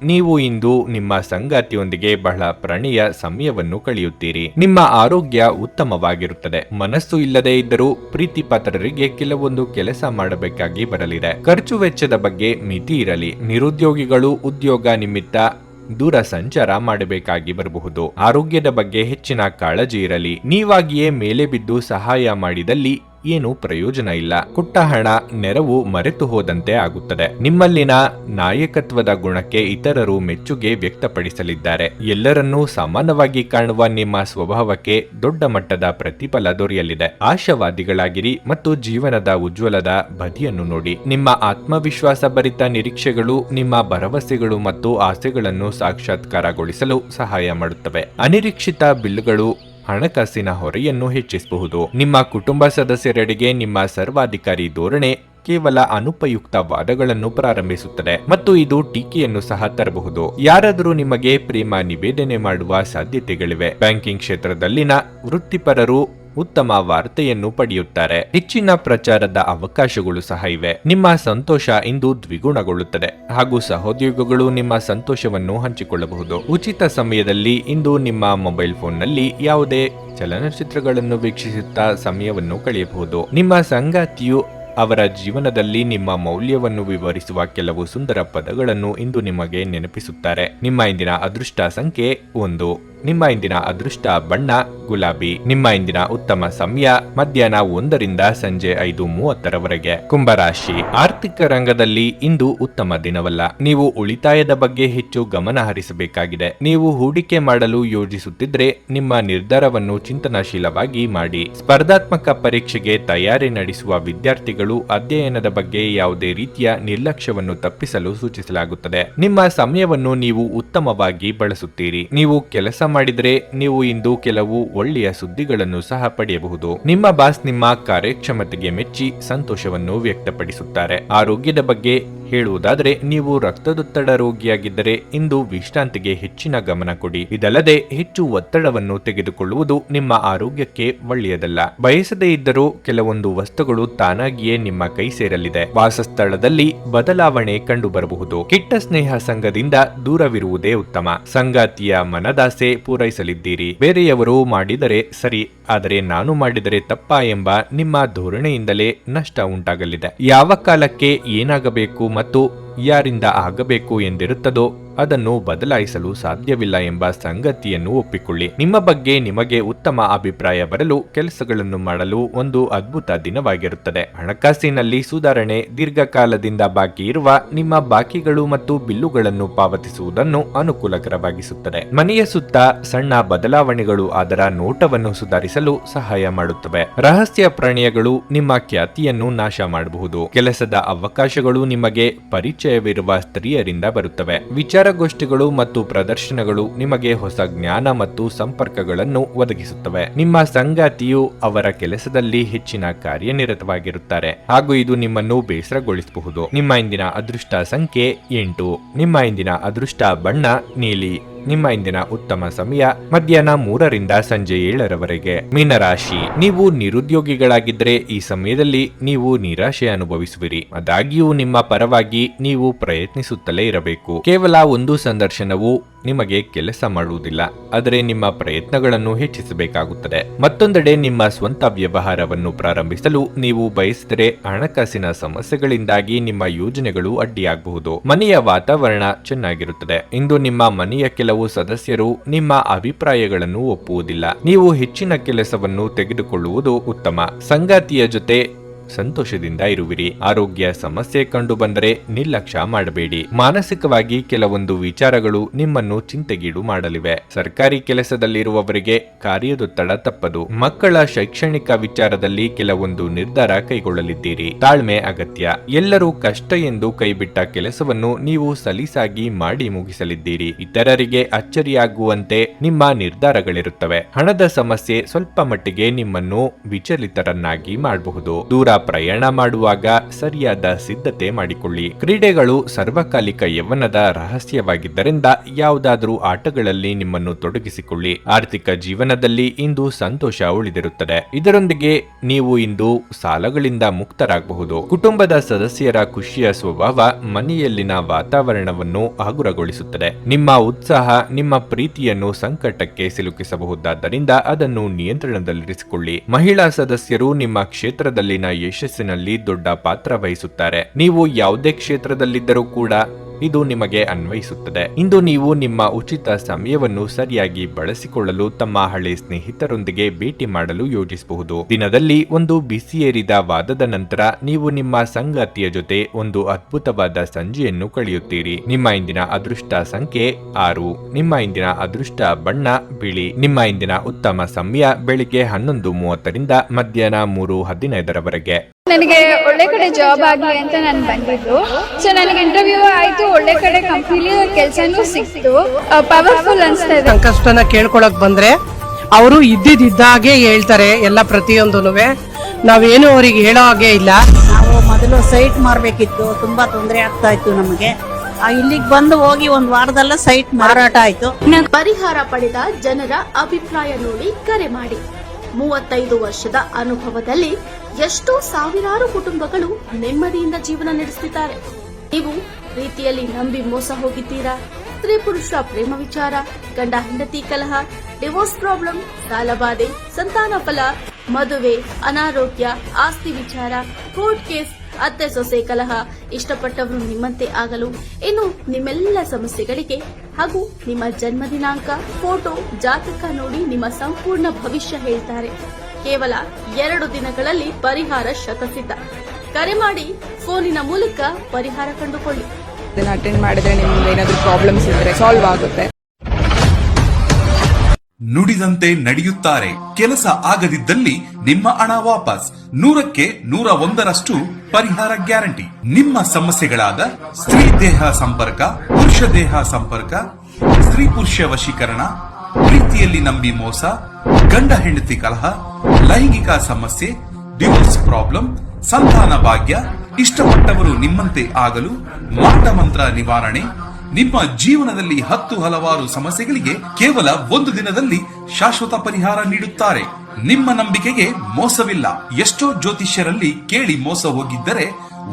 ನೀವು ಇಂದು ನಿಮ್ಮ ಸಂಗಾತಿಯೊಂದಿಗೆ ಬಹಳ ಪ್ರಣಯ ಸಮಯವನ್ನು ಕಳೆಯುತ್ತೀರಿ. ನಿಮ್ಮ ಆರೋಗ್ಯ ಉತ್ತಮವಾಗಿರುತ್ತದೆ. ಮನಸ್ಸು ಇಲ್ಲದೆ ಇದ್ದರೂ ಪ್ರೀತಿ ಪಾತ್ರರಿಗೆ ಕೆಲವೊಂದು ಕೆಲಸ ಮಾಡಬೇಕಾಗಿ ಬರಲಿದೆ. ಖರ್ಚು ವೆಚ್ಚದ ಬಗ್ಗೆ ಮಿತಿ ಇರಲಿ. ನಿರುದ್ಯೋಗಿಗಳು ಉದ್ಯೋಗ ನಿಮಿತ್ತ ದೂರ ಸಂಚಾರ ಮಾಡಬೇಕಾಗಿ ಬರಬಹುದು. ಆರೋಗ್ಯದ ಬಗ್ಗೆ ಹೆಚ್ಚಿನ ಕಾಳಜಿ ಇರಲಿ. ನೀವಾಗಿಯೇ ಮೇಲೆ ಬಿದ್ದು ಸಹಾಯ ಮಾಡಿದಲ್ಲಿ ಏನು ಪ್ರಯೋಜನ ಇಲ್ಲ. ಕೊಟ್ಟ ಹಣ ನೆರವು ಮರೆತು ಹೋದಂತೆ ಆಗುತ್ತದೆ. ನಿಮ್ಮಲ್ಲಿನ ನಾಯಕತ್ವದ ಗುಣಕ್ಕೆ ಇತರರು ಮೆಚ್ಚುಗೆ ವ್ಯಕ್ತಪಡಿಸಲಿದ್ದಾರೆ. ಎಲ್ಲರನ್ನೂ ಸಮಾನವಾಗಿ ಕಾಣುವ ನಿಮ್ಮ ಸ್ವಭಾವಕ್ಕೆ ದೊಡ್ಡ ಮಟ್ಟದ ಪ್ರತಿಫಲ ದೊರೆಯಲಿದೆ. ಆಶಾವಾದಿಗಳಾಗಿರಿ ಮತ್ತು ಜೀವನದ ಉಜ್ವಲದ ಬದಿಯನ್ನು ನೋಡಿ. ನಿಮ್ಮ ಆತ್ಮವಿಶ್ವಾಸ ಭರಿತ ನಿರೀಕ್ಷೆಗಳು ನಿಮ್ಮ ಭರವಸೆಗಳು ಮತ್ತು ಆಸೆಗಳನ್ನು ಸಾಕ್ಷಾತ್ಕಾರಗೊಳಿಸಲು ಸಹಾಯ ಮಾಡುತ್ತವೆ. ಅನಿರೀಕ್ಷಿತ ಬಿಲ್ಗಳು ಹಣಕಾಸಿನ ಹೊರೆಯನ್ನು ಹೆಚ್ಚಿಸಬಹುದು. ನಿಮ್ಮ ಕುಟುಂಬ ಸದಸ್ಯರೆಡೆಗೆ ನಿಮ್ಮ ಸರ್ವಾಧಿಕಾರಿ ಧೋರಣೆ ಕೇವಲ ಅನುಪಯುಕ್ತ ವಾದಗಳನ್ನು ಪ್ರಾರಂಭಿಸುತ್ತದೆ ಮತ್ತು ಇದು ಟೀಕೆಯನ್ನು ಸಹ ತರಬಹುದು. ಯಾರಾದರೂ ನಿಮಗೆ ಪ್ರೇಮ ನಿವೇದನೆ ಮಾಡುವ ಸಾಧ್ಯತೆಗಳಿವೆ. ಬ್ಯಾಂಕಿಂಗ್ ಕ್ಷೇತ್ರದಲ್ಲಿನ ವೃತ್ತಿಪರರು ಉತ್ತಮ ವಾರ್ತೆಯನ್ನು ಪಡೆಯುತ್ತಾರೆ. ಹೆಚ್ಚಿನ ಪ್ರಚಾರದ ಅವಕಾಶಗಳು ಸಹ ಇವೆ. ನಿಮ್ಮ ಸಂತೋಷ ಇಂದು ದ್ವಿಗುಣಗೊಳ್ಳುತ್ತದೆ ಹಾಗೂ ಸಹೋದ್ಯೋಗಿಗಳು ನಿಮ್ಮ ಸಂತೋಷವನ್ನು ಹಂಚಿಕೊಳ್ಳಬಹುದು. ಉಚಿತ ಸಮಯದಲ್ಲಿ ಇಂದು ನಿಮ್ಮ ಮೊಬೈಲ್ ಫೋನ್ನಲ್ಲಿ ಯಾವುದೇ ಚಲನಚಿತ್ರಗಳನ್ನು ವೀಕ್ಷಿಸುತ್ತಾ ಸಮಯವನ್ನು ಕಳೆಯಬಹುದು. ನಿಮ್ಮ ಸಂಗಾತಿಯು ಅವರ ಜೀವನದಲ್ಲಿ ನಿಮ್ಮ ಮೌಲ್ಯವನ್ನು ವಿವರಿಸುವ ಕೆಲವು ಸುಂದರ ಪದಗಳನ್ನು ಇಂದು ನಿಮಗೆ ನೆನಪಿಸುತ್ತಾರೆ. ನಿಮ್ಮ ಇಂದಿನ ಅದೃಷ್ಟ ಸಂಖ್ಯೆ 1. ನಿಮ್ಮ ಇಂದಿನ ಅದೃಷ್ಟ ಬಣ್ಣ ಗುಲಾಬಿ. ನಿಮ್ಮ ಇಂದಿನ ಉತ್ತಮ ಸಮಯ ಮಧ್ಯಾಹ್ನ 1 ರಿಂದ ಸಂಜೆ 5:30 ರವರೆಗೆ. ಕುಂಭರಾಶಿ. ಆರ್ಥಿಕ ರಂಗದಲ್ಲಿ ಇಂದು ಉತ್ತಮ ದಿನವಲ್ಲ. ನೀವು ಉಳಿತಾಯದ ಬಗ್ಗೆ ಹೆಚ್ಚು ಗಮನ ಹರಿಸಬೇಕಾಗಿದೆ. ನೀವು ಹೂಡಿಕೆ ಮಾಡಲು ಯೋಜಿಸುತ್ತಿದ್ರೆ ನಿಮ್ಮ ನಿರ್ಧಾರವನ್ನು ಚಿಂತನಶೀಲವಾಗಿ ಮಾಡಿ. ಸ್ಪರ್ಧಾತ್ಮಕ ಪರೀಕ್ಷೆಗೆ ತಯಾರಿ ನಡೆಸುವ ವಿದ್ಯಾರ್ಥಿಗಳು ಅಧ್ಯಯನದ ಬಗ್ಗೆ ಯಾವುದೇ ರೀತಿಯ ನಿರ್ಲಕ್ಷ್ಯವನ್ನು ತಪ್ಪಿಸಲು ಸೂಚಿಸಲಾಗುತ್ತದೆ. ನಿಮ್ಮ ಸಮಯವನ್ನು ನೀವು ಉತ್ತಮವಾಗಿ ಬಳಸುತ್ತೀರಿ. ನೀವು ಕೆಲಸ ಮಾಡಿದರೆ ನೀವು ಇಂದು ಕೆಲವು ಒಳ್ಳೆಯ ಸುದ್ದಿಗಳನ್ನು ಸಹ ಪಡೆಯಬಹುದು. ನಿಮ್ಮ ಬಾಸ್ ನಿಮ್ಮ ಕಾರ್ಯಕ್ಷಮತೆಗೆ ಮೆಚ್ಚಿ ಸಂತೋಷವನ್ನು ವ್ಯಕ್ತಪಡಿಸುತ್ತಾರೆ. ಆರೋಗ್ಯದ ಬಗ್ಗೆ ಹೇಳುವುದಾದರೆ ನೀವು ರಕ್ತದೊತ್ತಡ ರೋಗಿಯಾಗಿದ್ದರೆ ಇಂದು ವಿಶ್ರಾಂತಿಗೆ ಹೆಚ್ಚಿನ ಗಮನ ಕೊಡಿ. ಇದಲ್ಲದೆ ಹೆಚ್ಚು ಒತ್ತಡವನ್ನು ತೆಗೆದುಕೊಳ್ಳುವುದು ನಿಮ್ಮ ಆರೋಗ್ಯಕ್ಕೆ ಒಳ್ಳೆಯದಲ್ಲ. ಬಯಸದೇ ಇದ್ದರೂ ಕೆಲವೊಂದು ವಸ್ತುಗಳು ತಾನಾಗಿಯೇ ನಿಮ್ಮ ಕೈ ಸೇರಲಿದೆ. ವಾಸಸ್ಥಳದಲ್ಲಿ ಬದಲಾವಣೆ ಕಂಡು ಬರಬಹುದು. ಕೆಟ್ಟ ಸ್ನೇಹ ಸಂಘದಿಂದ ದೂರವಿರುವುದೇ ಉತ್ತಮ. ಸಂಗಾತಿಯ ಮನದಾಸೆ ಪೂರೈಸಲಿದ್ದೀರಿ. ಬೇರೆಯವರು ಮಾಡಿದರೆ ಸರಿ, ಆದರೆ ನಾನು ಮಾಡಿದರೆ ತಪ್ಪಾ ಎಂಬ ನಿಮ್ಮ ಧೋರಣೆಯಿಂದಲೇ ನಷ್ಟ ಉಂಟಾಗಲಿದೆ. ಯಾವ ಕಾಲಕ್ಕೆ ಏನಾಗಬೇಕು ಮತ್ತು ಯಾರಿಂದ ಆಗಬೇಕು ಎಂದಿರುತ್ತದೋ ಅದನ್ನು ಬದಲಾಯಿಸಲು ಸಾಧ್ಯವಿಲ್ಲ ಎಂಬ ಸಂಗತಿಯನ್ನು ಒಪ್ಪಿಕೊಳ್ಳಿ. ನಿಮ್ಮ ಬಗ್ಗೆ ನಿಮಗೆ ಉತ್ತಮ ಅಭಿಪ್ರಾಯ ಬರಲು ಕೆಲಸಗಳನ್ನು ಮಾಡಲು ಒಂದು ಅದ್ಭುತ ದಿನವಾಗಿರುತ್ತದೆ. ಹಣಕಾಸಿನಲ್ಲಿ ಸುಧಾರಣೆ, ದೀರ್ಘಕಾಲದಿಂದ ಬಾಕಿ ಇರುವ ನಿಮ್ಮ ಬಾಕಿಗಳು ಮತ್ತು ಬಿಲ್ಲುಗಳನ್ನು ಪಾವತಿಸುವುದನ್ನು ಅನುಕೂಲಕರವಾಗಿಸುತ್ತದೆ. ಮನೆಯ ಸುತ್ತ ಸಣ್ಣ ಬದಲಾವಣೆಗಳು ಅದರ ನೋಟವನ್ನು ಸುಧಾರಿಸಲು ಸಹಾಯ ಮಾಡುತ್ತವೆ. ರಹಸ್ಯ ಪ್ರಾಣಿಗಳು ನಿಮ್ಮ ಖ್ಯಾತಿಯನ್ನು ನಾಶ ಮಾಡಬಹುದು. ಕೆಲಸದ ಅವಕಾಶಗಳು ನಿಮಗೆ ಪರಿಚಯವಿರುವ ಸ್ತ್ರೀಯರಿಂದ ಬರುತ್ತವೆ. ವಿಚಾರಗೋಷ್ಠಿಗಳು ಮತ್ತು ಪ್ರದರ್ಶನಗಳು ನಿಮಗೆ ಹೊಸ ಜ್ಞಾನ ಮತ್ತು ಸಂಪರ್ಕಗಳನ್ನು ಒದಗಿಸುತ್ತವೆ. ನಿಮ್ಮ ಸಂಗಾತಿಯು ಅವರ ಕೆಲಸದಲ್ಲಿ ಹೆಚ್ಚಿನ ಕಾರ್ಯನಿರತವಾಗಿರುತ್ತಾರೆ ಹಾಗೂ ಇದು ನಿಮ್ಮನ್ನು ಬೇಸರಗೊಳಿಸಬಹುದು. ನಿಮ್ಮ ಇಂದಿನ ಅದೃಷ್ಟ ಸಂಖ್ಯೆ 8. ನಿಮ್ಮ ಇಂದಿನ ಅದೃಷ್ಟ ಬಣ್ಣ ನೀಲಿ. ನಿಮ್ಮ ಇಂದಿನ ಉತ್ತಮ ಸಮಯ ಮಧ್ಯಾಹ್ನ 3ರಿಂದ ಸಂಜೆ 7ರವರೆಗೆ. ಮೀನರಾಶಿ, ನೀವು ನಿರುದ್ಯೋಗಿಗಳಾಗಿದ್ದರೆ ಈ ಸಮಯದಲ್ಲಿ ನೀವು ನಿರಾಶೆ ಅನುಭವಿಸುವಿರಿ. ಆದಾಗ್ಯೂ ನಿಮ್ಮ ಪರವಾಗಿ ನೀವು ಪ್ರಯತ್ನಿಸುತ್ತಲೇ ಇರಬೇಕು. ಕೇವಲ ಒಂದು ಸಂದರ್ಶನವು ನಿಮಗೆ ಕೆಲಸ ಮಾಡುವುದಿಲ್ಲ, ಆದರೆ ನಿಮ್ಮ ಪ್ರಯತ್ನಗಳನ್ನು ಹೆಚ್ಚಿಸಬೇಕಾಗುತ್ತದೆ. ಮತ್ತೊಂದೆಡೆ ನಿಮ್ಮ ಸ್ವಂತ ವ್ಯವಹಾರವನ್ನು ಪ್ರಾರಂಭಿಸಲು ನೀವು ಬಯಸಿದರೆ ಹಣಕಾಸಿನ ಸಮಸ್ಯೆಗಳಿಂದಾಗಿ ನಿಮ್ಮ ಯೋಜನೆಗಳು ಅಡ್ಡಿಯಾಗಬಹುದು. ಮನೆಯ ವಾತಾವರಣ ಚೆನ್ನಾಗಿರುತ್ತದೆ. ಇಂದು ನಿಮ್ಮ ಮನೆಯ ಕೆಲವು ಸದಸ್ಯರು ನಿಮ್ಮ ಅಭಿಪ್ರಾಯಗಳನ್ನು ಒಪ್ಪುವುದಿಲ್ಲ. ನೀವು ಹೆಚ್ಚಿನ ಕೆಲಸವನ್ನು ತೆಗೆದುಕೊಳ್ಳುವುದು ಉತ್ತಮ. ಸಂಗಾತಿಯ ಜೊತೆ ಸಂತೋಷದಿಂದ ಇರುವಿರಿ. ಆರೋಗ್ಯ ಸಮಸ್ಯೆ ಕಂಡು ಬಂದರೆ ನಿರ್ಲಕ್ಷ್ಯ ಮಾಡಬೇಡಿ. ಮಾನಸಿಕವಾಗಿ ಕೆಲವೊಂದು ವಿಚಾರಗಳು ನಿಮ್ಮನ್ನು ಚಿಂತೆಗೀಡು ಮಾಡಲಿವೆ. ಸರ್ಕಾರಿ ಕೆಲಸದಲ್ಲಿರುವವರಿಗೆ ಕಾರ್ಯದೊತ್ತಡ ತಪ್ಪದು. ಮಕ್ಕಳ ಶೈಕ್ಷಣಿಕ ವಿಚಾರದಲ್ಲಿ ಕೆಲವೊಂದು ನಿರ್ಧಾರ ಕೈಗೊಳ್ಳಲಿದ್ದೀರಿ. ತಾಳ್ಮೆ ಅಗತ್ಯ. ಎಲ್ಲರೂ ಕಷ್ಟ ಎಂದು ಕೈಬಿಟ್ಟ ಕೆಲಸವನ್ನು ನೀವು ಸಲೀಸಾಗಿ ಮಾಡಿ ಮುಗಿಸಲಿದ್ದೀರಿ. ಇತರರಿಗೆ ಅಚ್ಚರಿಯಾಗುವಂತೆ ನಿಮ್ಮ ನಿರ್ಧಾರಗಳಿರುತ್ತವೆ. ಹಣದ ಸಮಸ್ಯೆ ಸ್ವಲ್ಪ ಮಟ್ಟಿಗೆ ನಿಮ್ಮನ್ನು ವಿಚಲಿತರನ್ನಾಗಿ ಮಾಡಬಹುದು. ದೂರ ಪ್ರಯಾಣ ಮಾಡುವಾಗ ಸರಿಯಾದ ಸಿದ್ಧತೆ ಮಾಡಿಕೊಳ್ಳಿ. ಕ್ರೀಡೆಗಳು ಸರ್ವಕಾಲಿಕ ಯೌವನದ ರಹಸ್ಯವಾಗಿದ್ದರಿಂದ ಯಾವುದಾದರೂ ಆಟಗಳಲ್ಲಿ ನಿಮ್ಮನ್ನು ತೊಡಗಿಸಿಕೊಳ್ಳಿ. ಆರ್ಥಿಕ ಜೀವನದಲ್ಲಿ ಇಂದು ಸಂತೋಷ ಉಳಿದಿರುತ್ತದೆ. ಇದರೊಂದಿಗೆ ನೀವು ಇಂದು ಸಾಲಗಳಿಂದ ಮುಕ್ತರಾಗಬಹುದು. ಕುಟುಂಬದ ಸದಸ್ಯರ ಖುಷಿಯ ಸ್ವಭಾವ ಮನೆಯಲ್ಲಿನ ವಾತಾವರಣವನ್ನು ಹಗುರಗೊಳಿಸುತ್ತದೆ. ನಿಮ್ಮ ಉತ್ಸಾಹ ನಿಮ್ಮ ಪ್ರೀತಿಯನ್ನು ಸಂಕಟಕ್ಕೆ ಸಿಲುಕಿಸಬಹುದಾದ್ದರಿಂದ ಅದನ್ನು ನಿಯಂತ್ರಣದಲ್ಲಿರಿಸಿಕೊಳ್ಳಿ. ಮಹಿಳಾ ಸದಸ್ಯರು ನಿಮ್ಮ ಕ್ಷೇತ್ರದಲ್ಲಿನ ಯಶಸ್ಸಿನಲ್ಲಿ ದೊಡ್ಡ ಪಾತ್ರ ವಹಿಸುತ್ತಾರೆ. ನೀವು ಯಾವುದೇ ಕ್ಷೇತ್ರದಲ್ಲಿದ್ದರೂ ಕೂಡ ಇದು ನಿಮಗೆ ಅನ್ವಯಿಸುತ್ತದೆ. ಇಂದು ನೀವು ನಿಮ್ಮ ಉಚಿತ ಸಮಯವನ್ನು ಸರಿಯಾಗಿ ಬಳಸಿಕೊಳ್ಳಲು ತಮ್ಮ ಹಳೆ ಸ್ನೇಹಿತರೊಂದಿಗೆ ಭೇಟಿ ಮಾಡಲು ಯೋಜಿಸಬಹುದು. ದಿನದಲ್ಲಿ ಒಂದು ಬಿಸಿಯೇರಿದ ವಾದದ ನಂತರ ನೀವು ನಿಮ್ಮ ಸಂಗಾತಿಯ ಜೊತೆ ಒಂದು ಅದ್ಭುತವಾದ ಸಂಜೆಯನ್ನು ಕಳೆಯುತ್ತೀರಿ. ನಿಮ್ಮ ಇಂದಿನ ಅದೃಷ್ಟ ಸಂಖ್ಯೆ 6. ನಿಮ್ಮ ಇಂದಿನ ಅದೃಷ್ಟ ಬಣ್ಣ ಬಿಳಿ. ನಿಮ್ಮ ಇಂದಿನ ಉತ್ತಮ ಸಮಯ ಬೆಳಿಗ್ಗೆ 11:30ರಿಂದ ಮಧ್ಯಾಹ್ನ 3:15ರವರೆಗೆ. ನನಗೆ ಒಳ್ಳೆ ಕಡೆ ಜಾಬ್ ಆಗಲಿ ಅಂತ ನಾನು ಬಂದಿದ್ದು. ಸೊ ನನಗೆ ಇಂಟರ್ವ್ಯೂ ಆಯ್ತು, ಒಳ್ಳೆ ಕಡೆ ಕಂಪ್ನಿಲಿ ಕೆಲಸನೂ ಸಿಕ್ತು. ಪವರ್ಫುಲ್ ಅನ್ಸ್ತಾ ಇದೆ. ಕಷ್ಟನ ಕೇಳ್ಕೊಳಕ್ ಬಂದ್ರೆ ಅವರು ಇದ್ದಿದ್ದಾಗೆ ಹೇಳ್ತಾರೆ ಎಲ್ಲ ಪ್ರತಿಯೊಂದೂನುವೆ. ನಾವೇನು ಅವ್ರಿಗೆ ಹೇಳೋ ಹಾಗೆ ಇಲ್ಲ. ನಾವು ಮೊದಲು ಸೈಟ್ ಮಾರ್ಬೇಕಿತ್ತು, ತುಂಬಾ ತೊಂದರೆ ಆಗ್ತಾ ಇತ್ತು ನಮಗೆ. ಇಲ್ಲಿಗೆ ಬಂದು ಹೋಗಿ ಒಂದು ವಾರದಲ್ಲ ಸೈಟ್ ಮಾರಾಟ ಆಯ್ತು. ಪರಿಹಾರ ಪಡೆದ ಜನರ ಅಭಿಪ್ರಾಯ ನೋಡಿ ಕರೆ ಮಾಡಿ. 35 ವರ್ಷದ ಅನುಭವದಲ್ಲಿ ಎಷ್ಟೋ ಸಾವಿರಾರು ಕುಟುಂಬಗಳು ನೆಮ್ಮದಿಯಿಂದ ಜೀವನ ನಡೆಸುತ್ತಿದ್ದಾರೆ. ನೀವು ಪ್ರೀತಿಯಲ್ಲಿ ನಂಬಿ ಮೋಸ ಹೋಗಿದ್ದೀರಾ? ಸ್ತ್ರೀ ಪುರುಷ ಪ್ರೇಮ ವಿಚಾರ, ಗಂಡ ಹೆಂಡತಿ ಕಲಹ, ಡಿವೋರ್ಸ್ ಪ್ರಾಬ್ಲಮ್, ಸಾಲಬಾಧೆ, ಸಂತಾನ ಫಲ, ಮದುವೆ, ಅನಾರೋಗ್ಯ, ಆಸ್ತಿ ವಿಚಾರ, ಕೋರ್ಟ್ ಕೇಸ್, ಅತ್ತೆ ಸೊಸೆ ಕಲಹ, ಇಷ್ಟಪಟ್ಟವರು ನಿಮ್ಮಂತೆ ಆಗಲು, ಇನ್ನು ನಿಮ್ಮೆಲ್ಲ ಸಮಸ್ಯೆಗಳಿಗೆ ಹಾಗೂ ನಿಮ್ಮ ಜನ್ಮ ದಿನಾಂಕ, ಫೋಟೋ, ಜಾತಕ ನೋಡಿ ನಿಮ್ಮ ಸಂಪೂರ್ಣ ಭವಿಷ್ಯ ಹೇಳ್ತಾರೆ. ಕೇವಲ 2 ದಿನಗಳಲ್ಲಿ ಪರಿಹಾರ ಶತಸಿದ್ಧ. ಕರೆ ಮಾಡಿ ಫೋನಿನ ಮೂಲಕ ಪರಿಹಾರ ಕಂಡುಕೊಳ್ಳಿ. ಅಟೆಂಡ್ ಮಾಡಿದ್ರೆ ನಿಮ್ಗೆ ಏನಾದರೂ ಪ್ರಾಬ್ಲಮ್ಸ್ ಇದ್ರೆ ಸಾಲ್ವ್ ಆಗುತ್ತೆ. ನುಡಿದಂತೆ ನಡೆಯುತ್ತಾರೆ. ಕೆಲಸ ಆಗದಿದ್ದಲ್ಲಿ ನಿಮ್ಮ ಹಣ ವಾಪಸ್. 100ಕ್ಕೆ 101ರಷ್ಟು ಪರಿಹಾರ ಗ್ಯಾರಂಟಿ. ನಿಮ್ಮ ಸಮಸ್ಯೆಗಳಾದ ಸ್ತ್ರೀ ದೇಹ ಸಂಪರ್ಕ, ಪುರುಷ ದೇಹ ಸಂಪರ್ಕ, ಸ್ತ್ರೀ ಪುರುಷ ವಶೀಕರಣ, ಪ್ರೀತಿಯಲ್ಲಿ ನಂಬಿ ಮೋಸ, ಗಂಡ ಹೆಂಡತಿ ಕಲಹ, ಲೈಂಗಿಕ ಸಮಸ್ಯೆ, ಡಿವೋರ್ಸ್ ಪ್ರಾಬ್ಲಮ್, ಸಂತಾನ ಭಾಗ್ಯ, ಇಷ್ಟಪಟ್ಟವರು ನಿಮ್ಮಂತೆ ಆಗಲು, ಮಾಟ ಮಂತ್ರ ನಿವಾರಣೆ, ನಿಮ್ಮ ಜೀವನದಲ್ಲಿ 10 ಹಲವಾರು ಸಮಸ್ಯೆಗಳಿಗೆ ಕೇವಲ 1 ದಿನದಲ್ಲಿ ಶಾಶ್ವತ ಪರಿಹಾರ ನೀಡುತ್ತಾರೆ. ನಿಮ್ಮ ನಂಬಿಕೆಗೆ ಮೋಸವಿಲ್ಲ. ಎಷ್ಟೋ ಜ್ಯೋತಿಷ್ಯರಲ್ಲಿ ಕೇಳಿ ಮೋಸ ಹೋಗಿದ್ದರೆ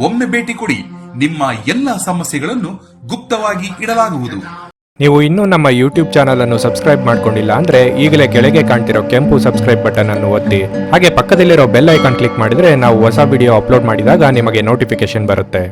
ಒಮ್ಮೆ ಭೇಟಿ ಕೊಡಿ. ನಿಮ್ಮ ಎಲ್ಲಾ ಸಮಸ್ಯೆಗಳನ್ನು ಗುಪ್ತವಾಗಿ ಇಡಲಾಗುವುದು. ನೀವು ಇನ್ನೂ ನಮ್ಮ ಯೂಟ್ಯೂಬ್ ಚಾನಲ್ ಅನ್ನು ಸಬ್ಸ್ಕ್ರೈಬ್ ಮಾಡ್ಕೊಂಡಿಲ್ಲ ಅಂದ್ರೆ ಈಗಲೇ ಕೆಳಗೆ ಕಾಣ್ತಿರೋ ಕೆಂಪು ಸಬ್ಸ್ಕ್ರೈಬ್ ಬಟನ್ ಅನ್ನು ಒತ್ತಿ. ಹಾಗೆ ಪಕ್ಕದಲ್ಲಿರೋ ಬೆಲ್ ಐಕಾನ್ ಕ್ಲಿಕ್ ಮಾಡಿದ್ರೆ ನಾವು ಹೊಸ ವಿಡಿಯೋ ಅಪ್ಲೋಡ್ ಮಾಡಿದಾಗ ನಿಮಗೆ ನೋಟಿಫಿಕೇಶನ್ ಬರುತ್ತೆ.